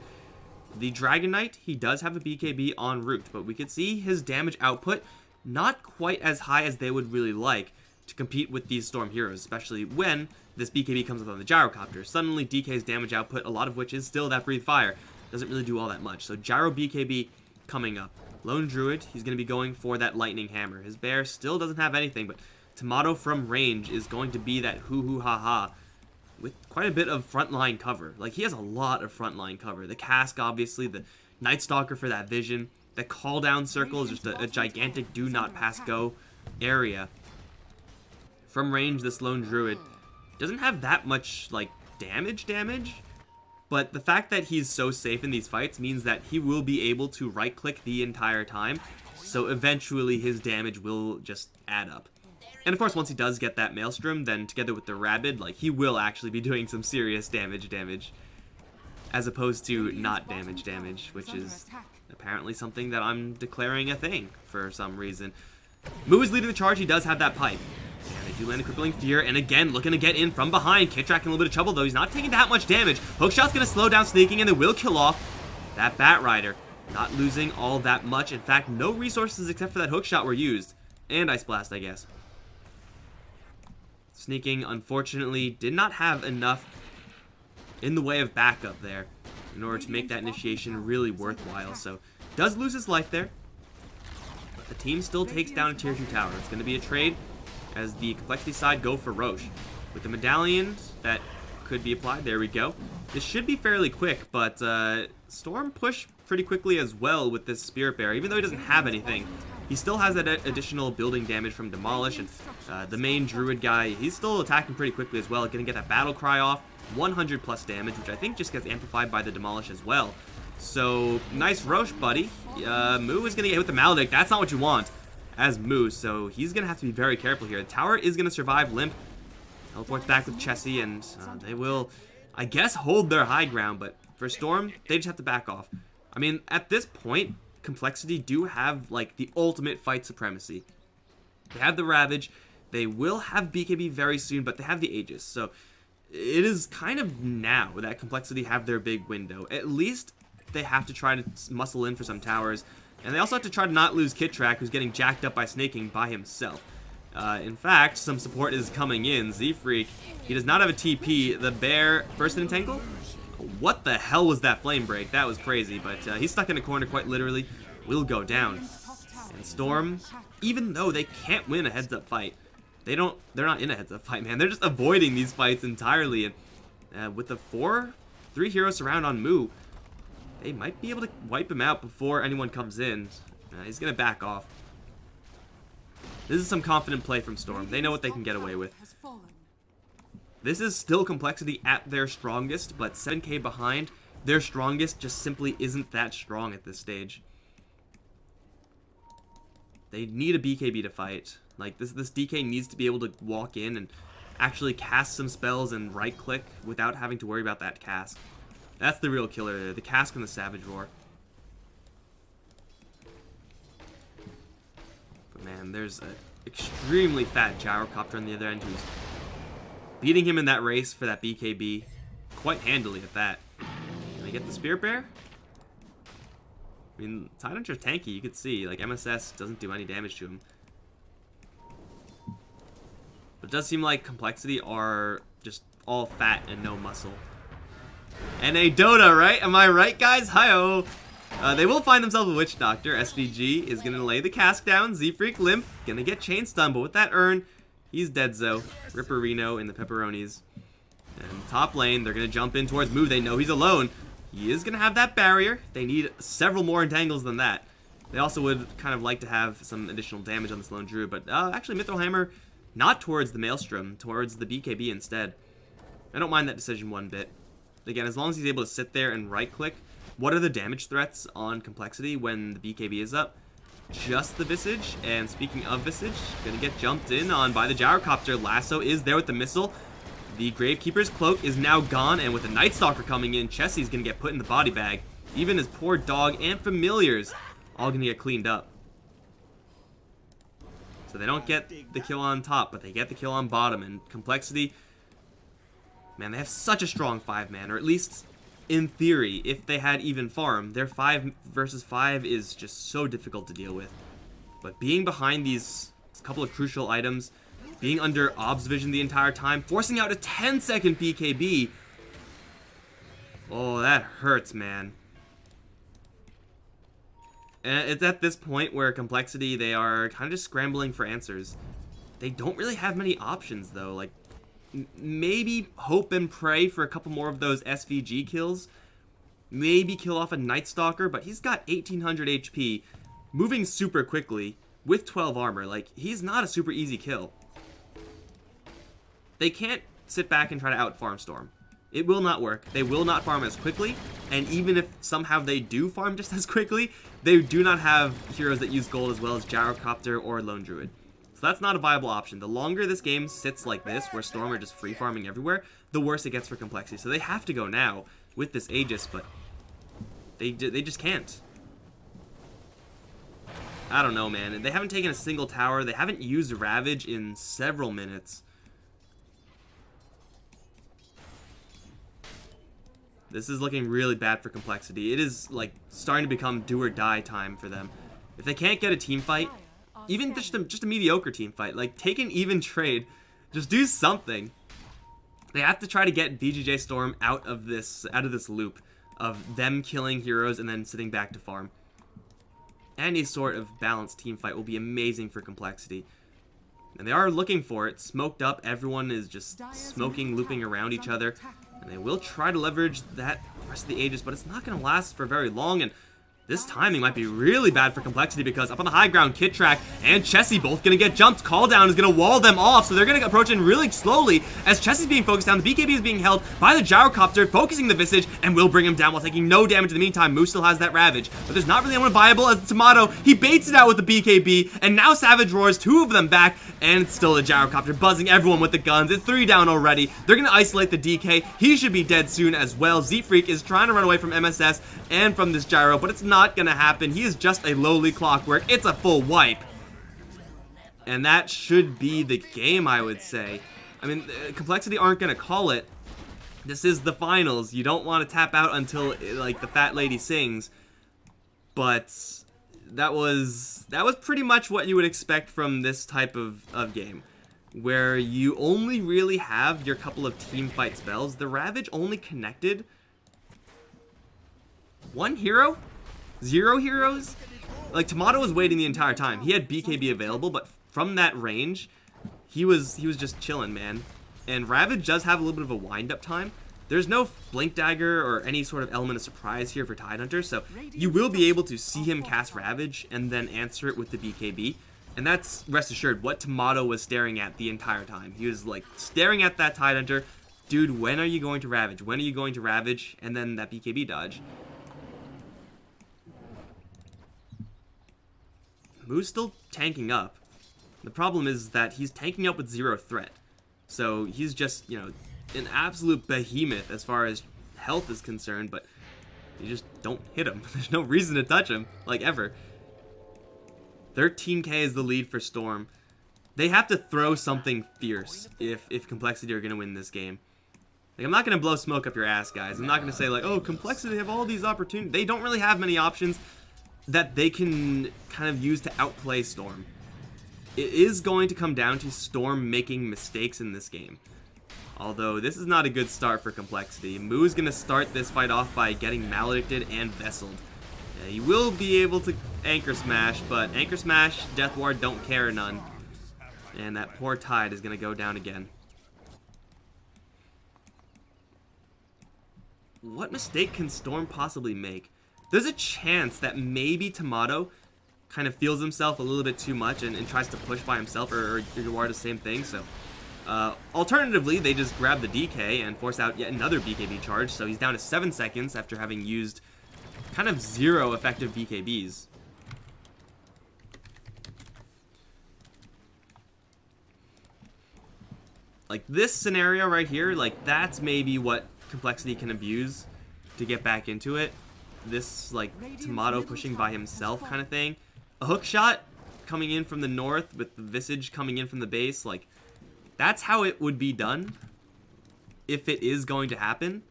The Dragon Knight, he does have a BKB en route, but we could see his damage output not quite as high as they would really like to compete with these Storm heroes, especially when this BKB comes up on the Gyrocopter. Suddenly, DK's damage output, a lot of which is still that Breathe Fire, doesn't really do all that much. So Gyro BKB coming up. Lone Druid, he's going to be going for that Lightning Hammer. His bear still doesn't have anything, but Tomato from range is going to be that hoo-hoo-ha-ha, with quite a bit of frontline cover. Like, he has a lot of frontline cover. The Cask, obviously, the Night Stalker for that vision. The Call Down Circle is just a gigantic do not pass go area. From range, this Lone Druid doesn't have that much, like, damage, but the fact that he's so safe in these fights means that he will be able to right-click the entire time, so eventually his damage will just add up. And of course, once he does get that Maelstrom, then together with the Rabid, like, he will actually be doing some serious damage, as opposed to not damage, which is apparently something that I'm declaring a thing for some reason. Mu is leading the charge. He does have that pipe. And they do land a crippling fear. And again, looking to get in from behind. Kitrak in a little bit of trouble, though. He's not taking that much damage. Hookshot's going to slow down Sneaking, and they will kill off that Bat Rider. Not losing all that much. In fact, no resources except for that Hookshot were used. And Ice Blast, I guess. Sneaking, unfortunately, did not have enough in the way of backup there in order to make that initiation really worthwhile. So, does lose his life there. But the team still takes down a tier 2 tower. It's going to be a trade as the complexity side go for Roche. With the medallions that could be applied, there we go. This should be fairly quick, but Storm pushed pretty quickly as well with this Spirit Bear. Even though he doesn't have anything, he still has that additional building damage from Demolish, and the main Druid guy, he's still attacking pretty quickly as well. Gonna get that Battle Cry off, 100 plus damage, which I think just gets amplified by the Demolish as well. So, nice Roche, buddy. Mu is gonna get hit with the Maledict. That's not what you want as Mu, so he's gonna have to be very careful here. The tower is gonna survive. Limp teleports back with Chessie, and they will, I guess, hold their high ground, but for Storm, they just have to back off. I mean, at this point, Complexity do have, like, the ultimate fight supremacy. They have the Ravage. They will have BKB very soon, but they have the Aegis. So, it is kind of now that Complexity have their big window. At least they have to try to muscle in for some towers. And they also have to try to not lose Kitrak, who's getting jacked up by Snaking by himself. In fact, some support is coming in. Z-Freak, he does not have a TP. The bear, first in Entangle? What the hell was that flame break? That was crazy, but he's stuck in a corner quite literally. Will go down. And Storm, even though they can't win a heads-up fight, they're not in a heads-up fight, man. They're just avoiding these fights entirely. And with the 3 heroes surround on Mu, they might be able to wipe him out before anyone comes in. He's gonna back off. This is some confident play from Storm. They know what they can get away with. This is still Complexity at their strongest, but 7k behind, their strongest just simply isn't that strong at this stage. They need a BKB to fight. Like, this DK needs to be able to walk in and actually cast some spells and right-click without having to worry about that cask. That's the real killer there, the cask and the Savage Roar. But man, there's an extremely fat Gyrocopter on the other end who's beating him in that race for that BKB quite handily at that. Can they get the Spirit Bear? I mean, Tidehunter's tanky, you could see. Like, MSS doesn't do any damage to him. But it does seem like Complexity are just all fat and no muscle. And a Dota, right? Am I right, guys? Hi-oh! They will find themselves a Witch Doctor. SVG is going to lay the cask down. Z-Freak Limp going to get chain stun, but with that urn, he's dead-zo. Ripperino in the pepperonis. And top lane, they're going to jump in towards Mu. They know he's alone. He is going to have that barrier. They need several more entangles than that. They also would kind of like to have some additional damage on this lone Druid, but actually Mithril Hammer, not towards the Maelstrom, towards the BKB instead. I don't mind that decision one bit. Again, as long as he's able to sit there and right-click, what are the damage threats on Complexity when the BKB is up? Just the Visage, and speaking of Visage, gonna get jumped in on by the Gyrocopter. Lasso is there with the missile. The Gravekeeper's cloak is now gone, and with the Night Stalker coming in, Chessie's gonna get put in the body bag. Even his poor dog and familiars all gonna get cleaned up. So they don't get the kill on top, but they get the kill on bottom, and Complexity, man, they have such a strong 5-man, or at least in theory, if they had even farm, their 5 versus 5 is just so difficult to deal with. But being behind these couple of crucial items, being under Ob's vision the entire time, forcing out a 10-second BKB, oh, that hurts, man. And it's at this point where Complexity, they are kind of just scrambling for answers. They don't really have many options, though. Like, maybe hope and pray for a couple more of those SVG kills. Maybe kill off a Night Stalker, but he's got 1800 HP, moving super quickly, with 12 armor. Like, he's not a super easy kill. They can't sit back and try to out-farm Storm. It will not work. They will not farm as quickly, and even if somehow they do farm just as quickly, they do not have heroes that use gold as well as Gyrocopter or Lone Druid. So that's not a viable option. The longer this game sits like this, where Storm are just free farming everywhere, the worse it gets for Complexity. So they have to go now with this Aegis, but they just can't. I don't know, man. They haven't taken a single tower. They haven't used Ravage in several minutes. This is looking really bad for complexity. It is, like, starting to become do or die time for them. If they can't get a team fight, even just a mediocre team fight, like, take an even trade. Just do something. They have to try to get VGJ.Storm out of this loop of them killing heroes and then sitting back to farm. Any sort of balanced team fight will be amazing for complexity. And they are looking for it. Smoked up, everyone is just smoking, looping around each other. And they will try to leverage that rest of the Aegis, but it's not going to last for very long. And this timing might be really bad for complexity because up on the high ground, Kit Track and Chessie both going to get jumped. Call Down is going to wall them off, so they're going to approach in really slowly as Chessie's being focused down. The BKB is being held by the Gyrocopter, focusing the Visage, and will bring him down while taking no damage in the meantime. Moose still has that Ravage, but there's not really anyone viable as the Tomato. He baits it out with the BKB, and now Savage roars, two of them back, and it's still a Gyrocopter buzzing everyone with the guns. It's 3 down already. They're going to isolate the DK. He should be dead soon as well. Z-Freak is trying to run away from MSS and from this Gyro, but it's not going to happen. He is just a lowly Clockwork. It's a full wipe. And that should be the game, I would say. I mean, complexity aren't going to call it. This is the finals. You don't want to tap out until, like, the fat lady sings. But that was pretty much what you would expect from this type of game, where you only really have your couple of team fight spells. The Ravage only connected 1 hero? 0 heroes? Like, Tomato was waiting the entire time. He had BKB available, but from that range, he was just chilling, man. And Ravage does have a little bit of a wind-up time. There's no Blink Dagger or any sort of element of surprise here for Tidehunter, so you will be able to see him cast Ravage and then answer it with the BKB. And that's, rest assured, what Tomato was staring at the entire time. He was, like, staring at that Tidehunter. Dude, when are you going to Ravage? When are you going to Ravage? And then that BKB dodge. Moo's still tanking up. The problem is that he's tanking up with 0 threat. So he's just, you know, an absolute behemoth as far as health is concerned, but you just don't hit him. There's no reason to touch him, like, ever. 13k is the lead for Storm. They have to throw something fierce if Complexity are going to win this game. Like, I'm not going to blow smoke up your ass, guys. I'm not going to say, like, oh, Complexity have all these opportunities. They don't really have many options that they can kind of use to outplay Storm. It is going to come down to Storm making mistakes in this game. Although, this is not a good start for Complexity. Moo's going to start this fight off by getting Maledicted and Vesseled. He will be able to Anchor Smash, but Anchor Smash, Death Ward don't care none. And that poor Tide is going to go down again. What mistake can Storm possibly make? There's a chance that maybe Tomato kind of feels himself a little bit too much and tries to push by himself, or Jaguar the same thing, so... alternatively, they just grab the DK and force out yet another BKB charge, so he's down to 7 seconds after having used kind of 0 effective BKBs. Like, this scenario right here, like, that's maybe what Complexity can abuse to get back into it. This, like, Tomato pushing by himself kind of thing. A hook shot coming in from the north with the Visage coming in from the base, like, that's how it would be done if it is going to happen.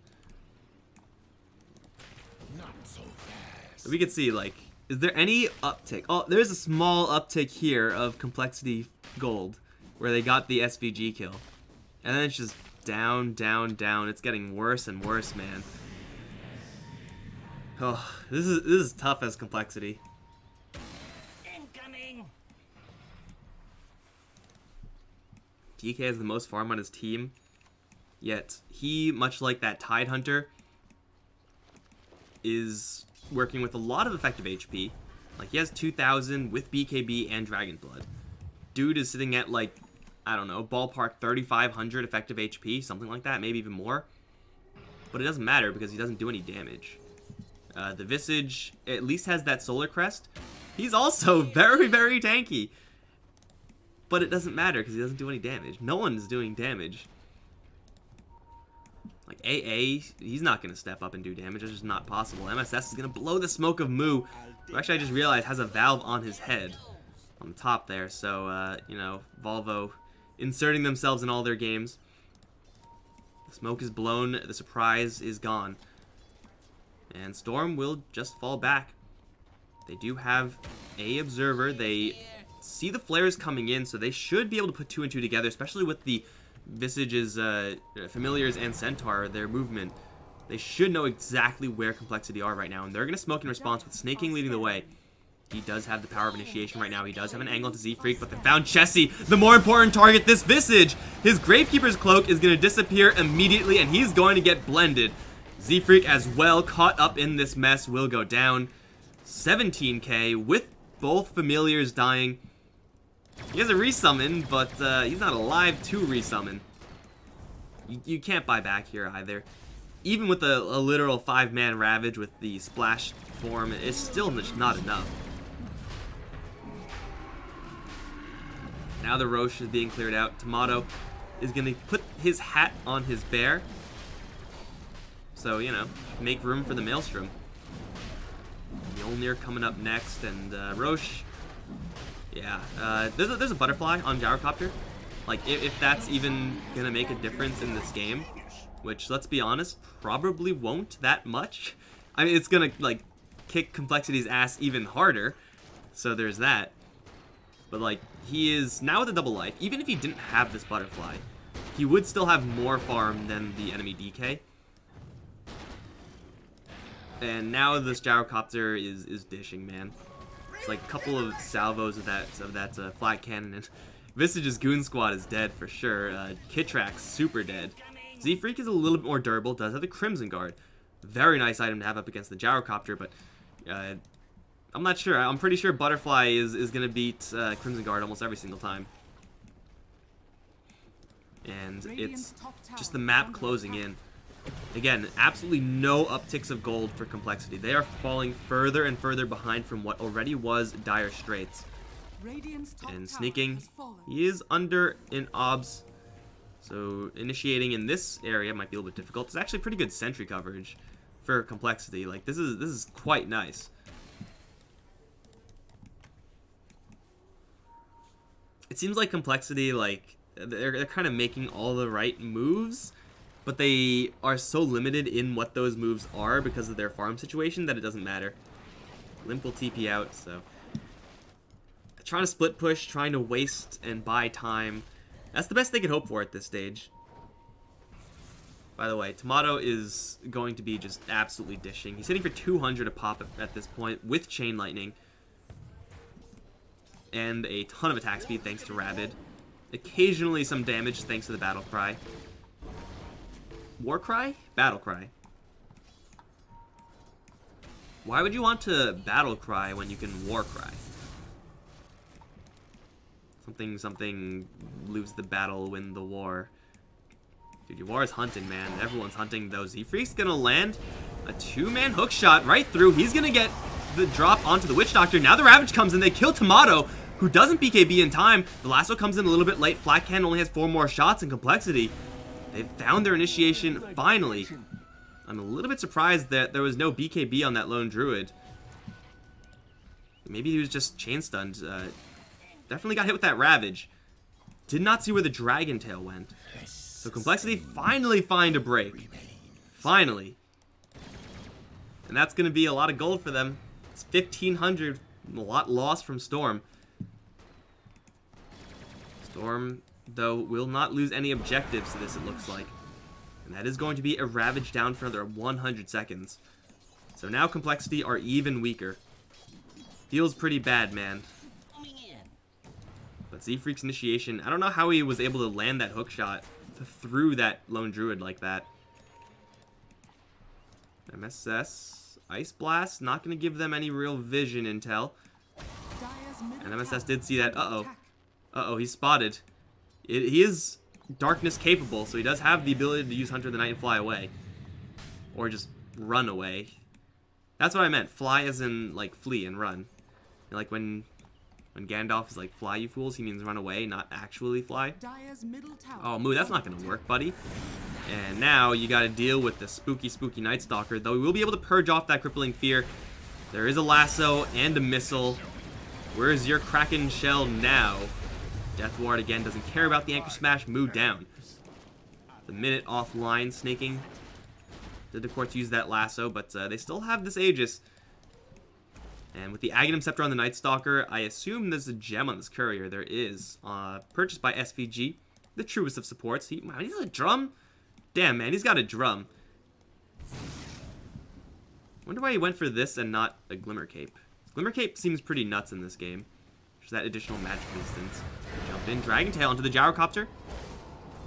So we could see, like, is there any uptick? Oh, there's a small uptick here of Complexity Gold where they got the SVG kill. And then it's just down, down, down. It's getting worse and worse, man. Oh, this is tough as Complexity. Incoming. DK has the most farm on his team, yet he, much like that Tidehunter, is working with a lot of effective HP. Like, he has 2,000 with BKB and Dragon Blood. Dude is sitting at, like, I don't know, ballpark 3,500 effective HP, something like that, maybe even more. But it doesn't matter because he doesn't do any damage. The Visage at least has that Solar Crest. He's also very, very tanky. But it doesn't matter because he doesn't do any damage. No one's doing damage. Like, AA, he's not going to step up and do damage. It's just not possible. MSS is going to blow the smoke of Mu, who actually I just realized has a valve on his head on the top there. So, you know, Volvo inserting themselves in all their games. The smoke is blown. The surprise is gone. And Storm will just fall back. They do have a observer. They see the flares coming in, so they should be able to put 2 and 2 together, especially with the Visage's Familiars and Centaur, their movement. They should know exactly where compLexity are right now, and they're going to smoke in response with Snaking leading the way. He does have the power of initiation right now. He does have an angle to Z-Freak, but they found Chessie, the more important target, this Visage. His Gravekeeper's Cloak is going to disappear immediately, and he's going to get blended. Z-Freak as well, caught up in this mess, will go down. 17k with both Familiars dying. He has a resummon, but he's not alive to resummon. You can't buy back here either. Even with a literal 5-man Ravage with the splash form, it's still not enough. Now the Roche is being cleared out. Tomato is going to put his hat on his bear. So, you know, make room for the Maelstrom. Mjolnir coming up next, and Roche, yeah, there's a butterfly on Gyrocopter. Like, if that's even gonna make a difference in this game, which, let's be honest, probably won't that much. I mean, it's gonna, like, kick compLexity's ass even harder, so there's that. But, like, he is now with a double life. Even if he didn't have this butterfly, he would still have more farm than the enemy DK. And now this Gyrocopter is dishing, man. It's like a couple of salvos of that flat cannon, and Visage's Goon Squad is dead for sure. Kitrak's super dead. Z-Freak is a little bit more durable, does have the Crimson Guard. Very nice item to have up against the Gyrocopter, but I'm not sure. I'm pretty sure Butterfly is going to beat Crimson Guard almost every single time. And it's just the map closing in. Again, absolutely no upticks of gold for compLexity. They are falling further and further behind from what already was dire straits. And Sneaking, he is under in obs, so initiating in this area might be a little bit difficult. It's actually pretty good sentry coverage for compLexity. Like, this is quite nice. It seems like compLexity, like, they're kind of making all the right moves, but they are so limited in what those moves are because of their farm situation that it doesn't matter. Limp will TP out, so... Trying to split push, trying to waste and buy time. That's the best they could hope for at this stage. By the way, Tomato is going to be just absolutely dishing. He's hitting for 200 a pop at this point with Chain Lightning. And a ton of attack speed thanks to Rabid. Occasionally some damage thanks to the Battle Cry. War Cry? Battle Cry. Why would you want to Battle Cry when you can War Cry? Something, lose the battle, win the war. Dude, your war is hunting, man. Everyone's hunting, though. Z-Freak's gonna land a 2-man hook shot right through. He's gonna get the drop onto the Witch Doctor. Now the Ravage comes in. They kill Tomato, who doesn't BKB in time. The lasso comes in a little bit late. Flat Cannon only has 4 more shots in compLexity. They've found their initiation, finally. I'm a little bit surprised that there was no BKB on that lone Druid. Maybe he was just chain stunned. Definitely got hit with that Ravage. Did not see where the Dragon Tail went. So compLexity finally find a break. Finally. And that's going to be a lot of gold for them. It's 1,500. A lot lost from Storm. Storm, though, will not lose any objectives to this, it looks like. And that is going to be a Ravage down for another 100 seconds. So now compLexity are even weaker. Feels pretty bad, man. But Z-Freak's initiation, I don't know how he was able to land that hook shot through that lone Druid like that. MSS, Ice Blast, not going to give them any real vision intel. And MSS did see that. Uh-oh. Uh-oh, he's spotted. He is darkness capable, so he does have the ability to use Hunter of the Night and fly away. Or just run away. That's what I meant. Fly as in, like, flee and run. Like when When Gandalf is like, fly you fools, he means run away, not actually fly. Dire's middle tower. Oh, Moo, that's not going to work, buddy. And now you got to deal with the spooky, spooky Night Stalker, though we will be able to purge off that crippling fear. There is a lasso and a missile. Where's your Kraken shell now? Death Ward again doesn't care about the Anchor Smash. Moo down. The minute offline snaking. Did the courts use that lasso, but they still have this Aegis. And with the Aghanim Scepter on the Night Stalker, I assume there's a gem on this courier. There is. Purchased by SVG, the truest of supports. Wow, he's got a drum? Damn, man, he's got a drum. Wonder why he went for this and not a Glimmer Cape. Glimmer Cape seems pretty nuts in this game. There's that additional magic resistance. Jump in, Dragon Tail onto the Gyrocopter.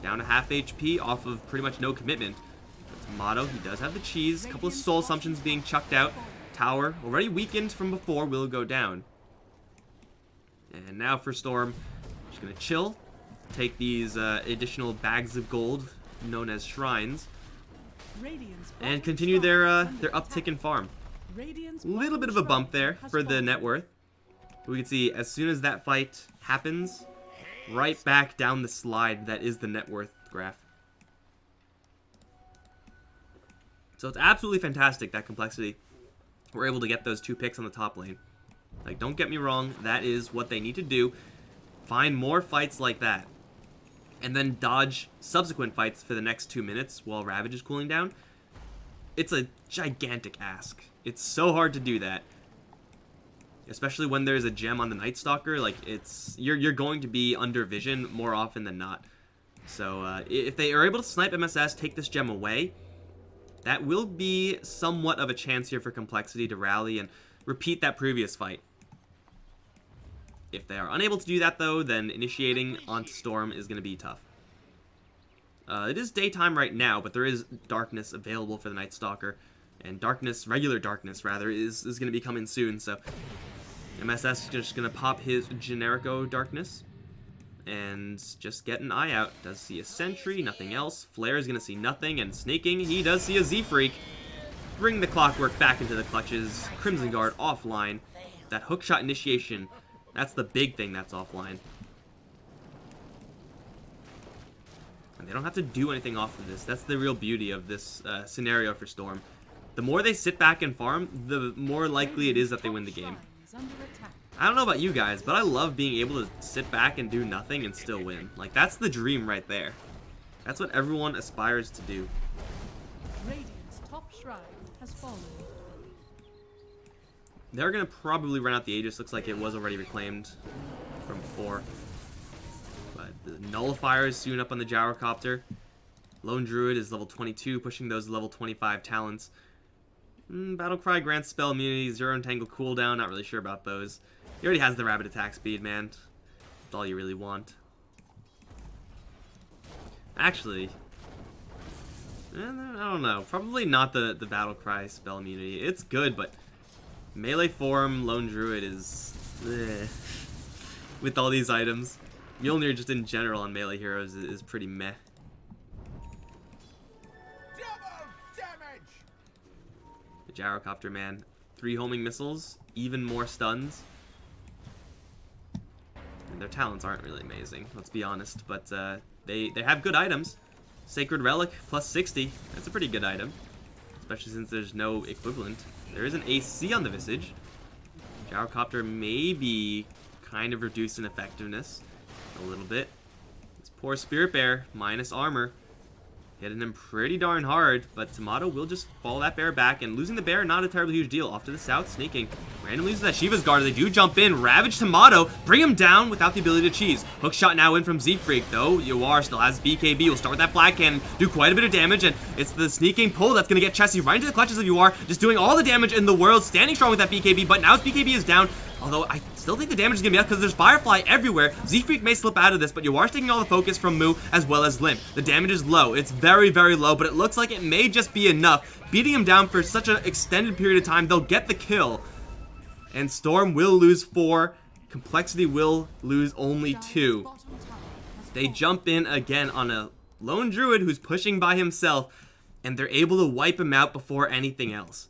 Down to half HP off of pretty much no commitment. But Tomato, he does have the cheese. A couple of Soul Assumptions being chucked out. Tower, already weakened from before, will go down. And now for Storm, just gonna chill, take these additional bags of gold, known as shrines, and continue their uptick in farm. A little bit of a bump there for the net worth. We can see as soon as that fight happens, right back down the slide that is the net worth graph. So it's absolutely fantastic that compLexity we're able to get those 2 picks on the top lane. Like, don't get me wrong, that is what they need to do. Find more fights like that. And then dodge subsequent fights for the next 2 minutes while Ravage is cooling down. It's a gigantic ask. It's so hard to do that. Especially when there's a gem on the Night Stalker. Like, you're going to be under vision more often than not. So, if they are able to snipe MSS, take this gem away, that will be somewhat of a chance here for compLexity to rally and repeat that previous fight. If they are unable to do that, though, then initiating onto Storm is going to be tough. It is daytime right now, but there is darkness available for the Night Stalker. And darkness, regular darkness, rather, is going to be coming soon. So MSS is just going to pop his Generico darkness and just get an eye out. Does see a sentry, nothing else. Flare is going to see nothing, and snaking, he does see a Z-Freak. Bring the clockwork back into the clutches. Crimson Guard offline. That hookshot initiation, that's the big thing that's offline. And they don't have to do anything off of this. That's the real beauty of this scenario for Storm. The more they sit back and farm, the more likely it is that they win the game. I don't know about you guys, but I love being able to sit back and do nothing and still win. Like, that's the dream right there. That's what everyone aspires to do. Radiant's top shrine has fallen. They're going to probably run out the Aegis. Looks like it was already reclaimed from before. But the Nullifier is soon up on the Gyrocopter. Lone Druid is level 22, pushing those level 25 talents. Battlecry grants spell immunity, Zero Entangle cooldown, not really sure about those. He already has the rapid attack speed, man. That's all you really want. Actually, I don't know. Probably not the Battlecry spell immunity. It's good, but melee form, Lone Druid is with all these items. Mjolnir just in general on melee heroes is pretty meh. The Gyrocopter, man. 3 homing missiles, even more stuns. And their talents aren't really amazing, let's be honest, but they have good items. Sacred Relic plus 60, that's a pretty good item, especially since there's no equivalent. There is an AC on the Visage. Gyrocopter may be kind of reduced in effectiveness a little bit. This poor Spirit Bear, minus armor, hitting him pretty darn hard, but Tomato will just follow that bear back, and losing the bear, not a terribly huge deal. Off to the south, sneaking. Randomly loses that Shiva's Guard. They do jump in, ravage Tomato, bring him down without the ability to cheese. Hookshot now in from Z-Freak, though. Yuar still has BKB. Will start with that Black Cannon, do quite a bit of damage, and it's the sneaking pull that's going to get Chessie right into the clutches of Yuar, just doing all the damage in the world, standing strong with that BKB, but now his BKB is down. Although, I still think the damage is going to be up because there's Firefly everywhere. Z-Freak may slip out of this, but Yuar's taking all the focus from Moo as well as Limp. The damage is low. It's very, very low, but it looks like it may just be enough. Beating him down for such an extended period of time, they'll get the kill. And Storm will lose 4. compLexity will lose only 2. They jump in again on a Lone Druid who's pushing by himself, and they're able to wipe him out before anything else.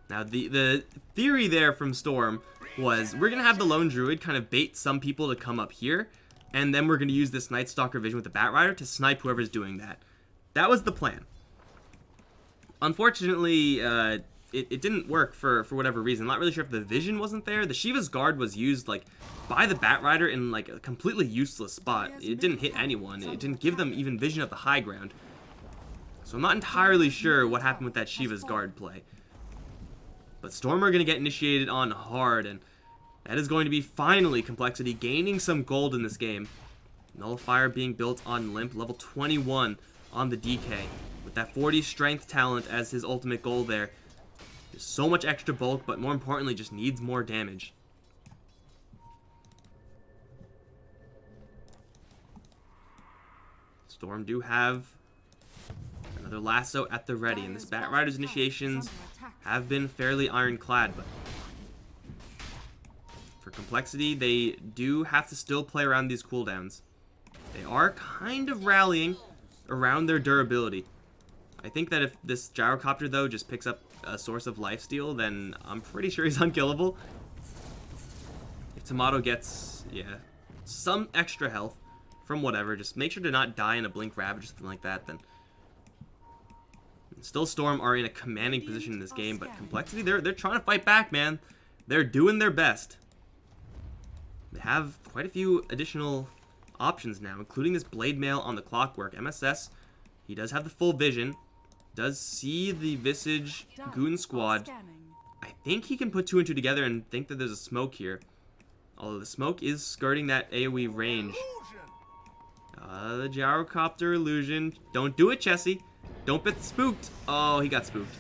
Now, the theory there from Storm was we're going to have the Lone Druid kind of bait some people to come up here, and then we're going to use this Night Stalker vision with the Bat Rider to snipe whoever's doing that. That was the plan. Unfortunately, it didn't work for whatever reason. Not really sure if the vision wasn't there. The Shiva's Guard was used like by the Bat Rider in like a completely useless spot. It didn't hit anyone. It didn't give them even vision of the high ground. So I'm not entirely sure what happened with that Shiva's Guard play. But Storm are going to get initiated on hard, and that is going to be finally compLexity gaining some gold in this game. Nullifier being built on Limp, level 21 on the DK. With that 40 strength talent as his ultimate goal there. There's so much extra bulk, but more importantly, just needs more damage. Storm do have another lasso at the ready, and this Bat Rider's initiations have been fairly ironclad, but for compLexity, they do have to still play around these cooldowns. They are kind of rallying around their durability. I think that if this Gyrocopter, though, just picks up a source of lifesteal, then I'm pretty sure he's unkillable. If Tomato gets, some extra health from whatever, just make sure to not die in a Blink Ravage or something like that, then. Still, Storm are in a commanding position in this game, but compLexity, they're trying to fight back, man. They're doing their best. They have quite a few additional options now, including this Blade Mail on the Clockwork. MSS, he does have the full vision, does see the Visage Goon Squad. I think he can put 2 and 2 together and think that there's a smoke here. Although the smoke is skirting that AoE range. The Gyrocopter illusion. Don't do it, Chessie. Don't get spooked. Oh, he got spooked.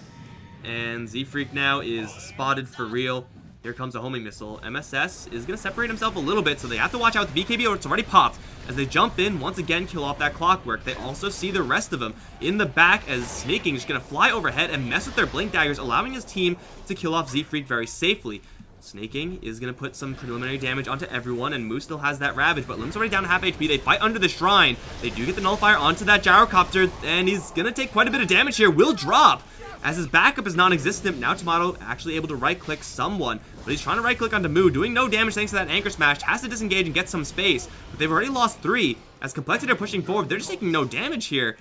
And Z-Freak now is spotted for real. Here comes a homing missile. MSS is going to separate himself a little bit, so they have to watch out with the BKB or it's already popped. As they jump in, once again, kill off that Clockwork. They also see the rest of them in the back as Snaking is going to fly overhead and mess with their Blink Daggers, allowing his team to kill off Z-Freak very safely. Snaking is going to put some preliminary damage onto everyone, and Moose still has that Ravage, but Lim's already down to half HP. They fight under the Shrine. They do get the Nullifier onto that Gyrocopter, and he's going to take quite a bit of damage here. Will drop, as his backup is non-existent. Now Tomato actually able to right-click someone, but he's trying to right-click onto Moo, doing no damage thanks to that Anchor Smash. Has to disengage and get some space, but they've already lost 3. As compLexity are pushing forward, they're just taking no damage here.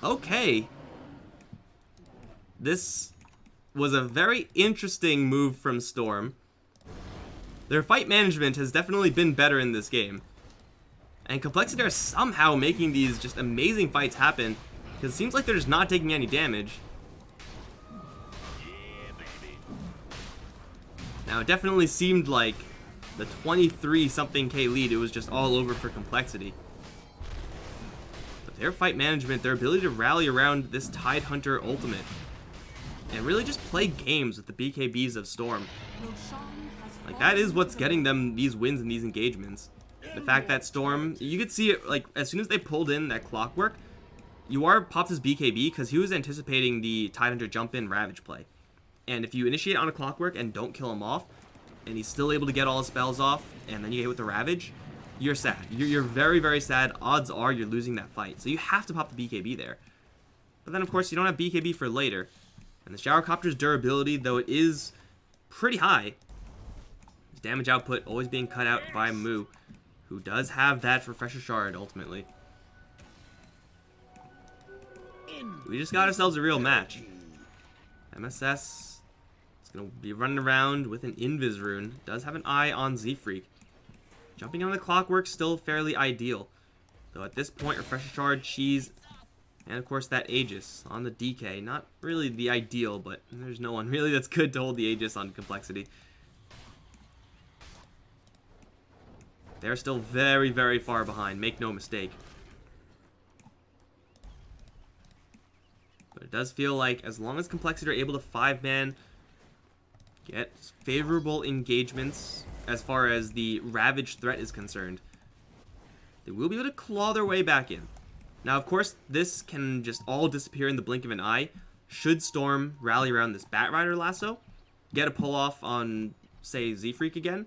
Okay. This was a very interesting move from Storm. Their fight management has definitely been better in this game. And compLexity are somehow making these just amazing fights happen, because it seems like they're just not taking any damage. Now, it definitely seemed like the 23-something K lead, it was just all over for compLexity. But their fight management, their ability to rally around this Tidehunter ultimate, and really just play games with the BKBs of Storm. Like, that is what's getting them these wins in these engagements. The fact that Storm, you could see it, like, as soon as they pulled in that Clockwork, UR popped his BKB because he was anticipating the Tidehunter jump-in Ravage play. And if you initiate on a Clockwork and don't kill him off, and he's still able to get all his spells off, and then you get hit with the Ravage, you're sad. You're very, very sad. Odds are you're losing that fight. So you have to pop the BKB there. But then, of course, you don't have BKB for later. And the Gyrocopter's durability, though it is pretty high, his damage output always being cut out by Moo, who does have that Refresher Shard, ultimately. We just got ourselves a real match. MSS is going to be running around with an Invis Rune. Does have an eye on Z-Freak. Jumping on the Clockwork still fairly ideal. Though at this point, Refresher Shard, Cheese, and of course that Aegis on the DK. Not really the ideal, but there's no one really that's good to hold the Aegis on compLexity. They're still very, very far behind, make no mistake. But it does feel like as long as compLexity are able to 5-man, get favorable engagements as far as the Ravage threat is concerned, they will be able to claw their way back in. Now, of course, this can just all disappear in the blink of an eye. Should Storm rally around this Bat Rider lasso, get a pull-off on, say, Z-Freak again,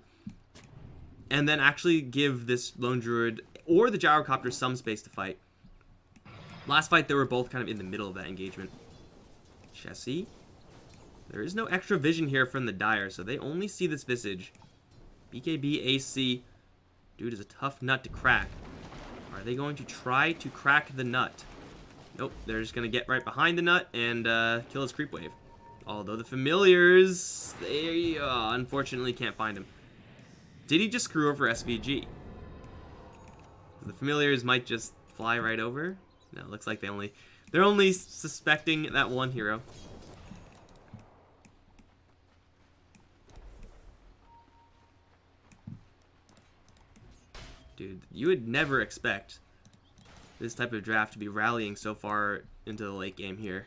and then actually give this Lone Druid or the Gyrocopter some space to fight. Last fight, they were both kind of in the middle of that engagement. Chessie There is no extra vision here from the Dire, so they only see this visage. BKB AC. Dude is a tough nut to crack. Are they going to try to crack the nut? Nope, they're just going to get right behind the nut and kill his creep wave. Although the familiars, they unfortunately can't find him. Did he just screw over SVG? The familiars might just fly right over. No, it looks like they're only suspecting that one hero. Dude, you would never expect this type of draft to be rallying so far into the late game here.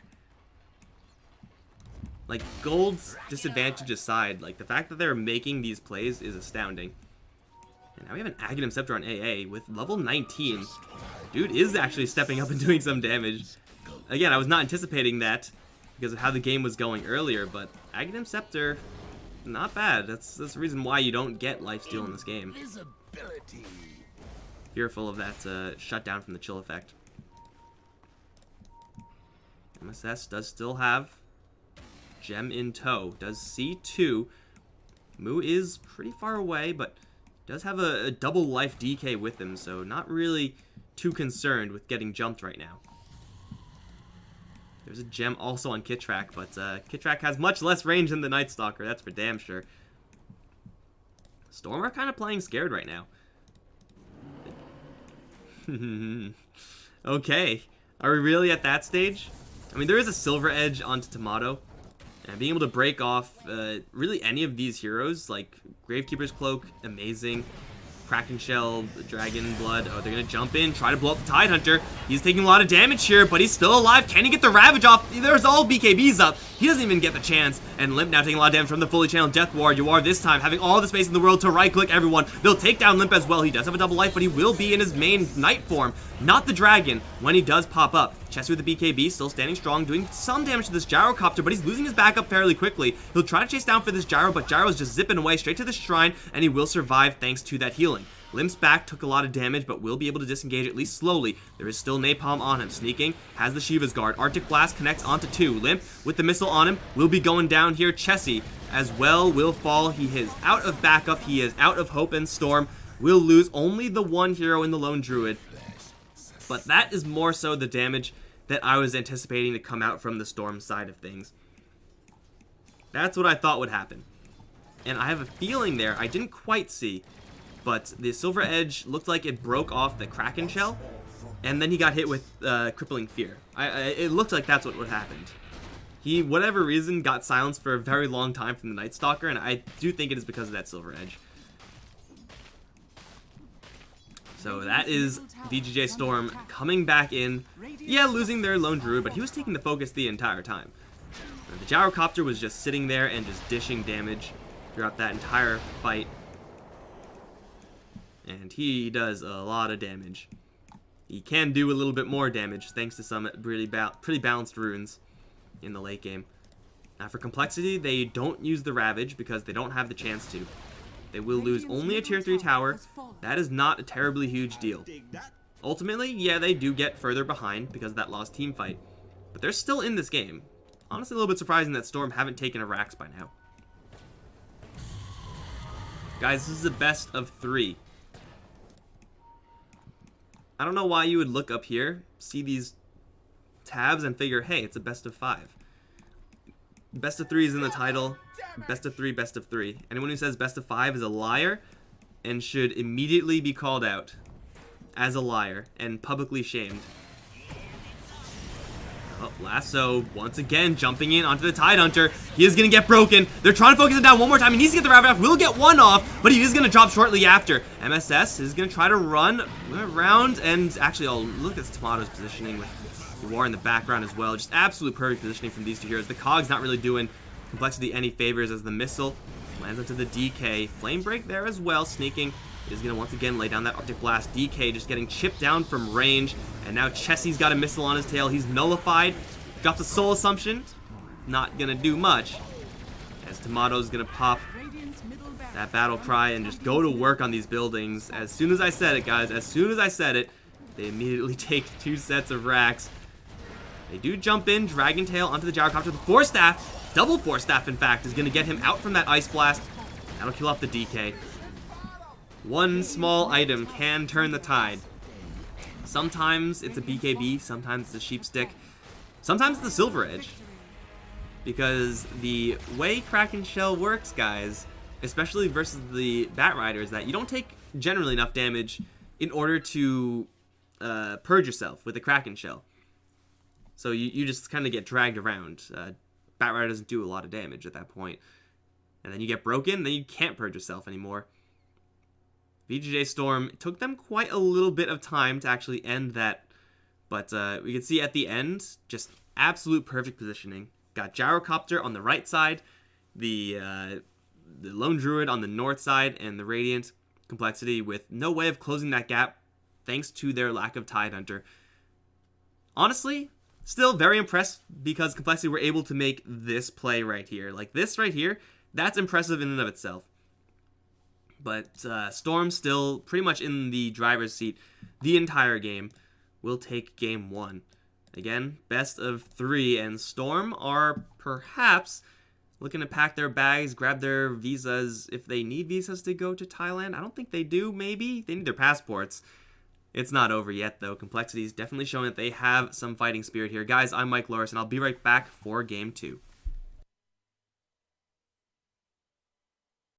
Like, gold's disadvantage aside, like, the fact that they're making these plays is astounding. And now we have an Aghanim Scepter on AA with level 19. Dude is actually stepping up and doing some damage. Again, I was not anticipating that because of how the game was going earlier, but Aghanim Scepter, not bad. That's the reason why you don't get lifesteal in this game. Fearful of that shutdown from the chill effect. MSS does still have Gem in tow. Does see 2. Mu is pretty far away, but does have a double life DK with him, so not really too concerned with getting jumped right now. There's a gem also on Kitrak, but Kitrak has much less range than the Night Stalker, that's for damn sure. Storm are kind of playing scared right now. Okay, are we really at that stage? I mean, there is a Silver Edge onto Tomato, and being able to break off really any of these heroes, like Gravekeeper's Cloak, amazing. Kraken Shell, Dragon Blood, oh, they're gonna jump in, try to blow up the Tidehunter. He's taking a lot of damage here, but he's still alive. Can he get the Ravage off? There's all BKBs up. He doesn't even get the chance, and Limp now taking a lot of damage from the fully channeled Death Ward. You are this time having all the space in the world to right-click everyone. They'll take down Limp as well. He does have a double life, but he will be in his main Knight form, not the Dragon, when he does pop up. Chessie with the BKB, still standing strong, doing some damage to this Gyrocopter, but he's losing his backup fairly quickly. He'll try to chase down for this Gyro, but Gyro's just zipping away straight to the Shrine, and he will survive thanks to that healing. Limp's back took a lot of damage, but will be able to disengage at least slowly. There is still Napalm on him. Sneaking, has the Shiva's Guard. Arctic Blast connects onto 2. Limp, with the missile on him, will be going down here. Chessie, as well, will fall. He is out of backup. He is out of Hope and Storm. Will lose only the one hero in the Lone Druid. But that is more so the damage that I was anticipating to come out from the Storm side of things. That's what I thought would happen. And I have a feeling there, I didn't quite see, but the Silver Edge looked like it broke off the Kraken Shell, and then he got hit with Crippling Fear. It looked like that's what happened. He, whatever reason, got silenced for a very long time from the Night Stalker, and I do think it is because of that Silver Edge. So that is VGJ.Storm coming back in. Yeah, losing their Lone Druid, but he was taking the focus the entire time. The Gyrocopter was just sitting there and just dishing damage throughout that entire fight. And he does a lot of damage. He can do a little bit more damage thanks to some really pretty balanced runes in the late game. Now for complexity, they don't use the Ravage because they don't have the chance to. They will lose only a tier 3 tower. That is not a terribly huge deal. Ultimately, yeah, they do get further behind because of that lost team fight. But they're still in this game. Honestly, a little bit surprising that Storm haven't taken a Rax by now. Guys, this is a best of 3. I don't know why you would look up here, see these tabs, and figure, hey, it's a best of 5. Best of 3 is in the title. Best of 3, best of 3. Anyone who says best of 5 is a liar and should immediately be called out as a liar and publicly shamed. Oh, Lasso once again jumping in onto the Tidehunter. He is going to get broken. They're trying to focus him down one more time. He needs to get the Ravage off. Will get one off, but he is going to drop shortly after. MSS is going to try to run around, and actually, oh, look at Tomato's positioning with the War in the background as well. Just absolute perfect positioning from these two heroes. The Cog's not really doing complexity any favors as the missile lands onto the DK. Flame Break there as well. Sneaking is going to once again lay down that Arctic Blast. DK just getting chipped down from range. And now Chessie's got a missile on his tail. He's nullified. Drops a Soul Assumption. Not going to do much. As Tomato's going to pop that Battle Cry and just go to work on these buildings. As soon as I said it, guys, as soon as I said it, they immediately take 2 sets of racks. They do jump in, Dragon Tail onto the Gyrocopter. The Force Staff Double Force Staff, in fact, is going to get him out from that Ice Blast. That'll kill off the DK. One small item can turn the tide. Sometimes it's a BKB, sometimes it's a Sheep Stick, sometimes it's the Silver Edge. Because the way Kraken Shell works, guys, especially versus the Bat Rider, is that you don't take generally enough damage in order to purge yourself with the Kraken Shell. So you just kind of get dragged around. Bat Rider doesn't do a lot of damage at that point. And then you get broken, then you can't purge yourself anymore. VGJ.Storm took them quite a little bit of time to actually end that. But we can see at the end, just absolute perfect positioning. Got Gyrocopter on the right side, the Lone Druid on the north side, and the Radiant compLexity with no way of closing that gap thanks to their lack of Tidehunter. Honestly, still very impressed because compLexity were able to make this play right here. Like this right here, that's impressive in and of itself. But Storm still pretty much in the driver's seat the entire game. Will take game 1. Again, best of 3, and Storm are perhaps looking to pack their bags, grab their visas if they need visas to go to Thailand. I don't think they do, maybe. They need their passports. It's not over yet, though. compLexity is definitely showing that they have some fighting spirit here. Guys, I'm Mike Loris, and I'll be right back for game 2.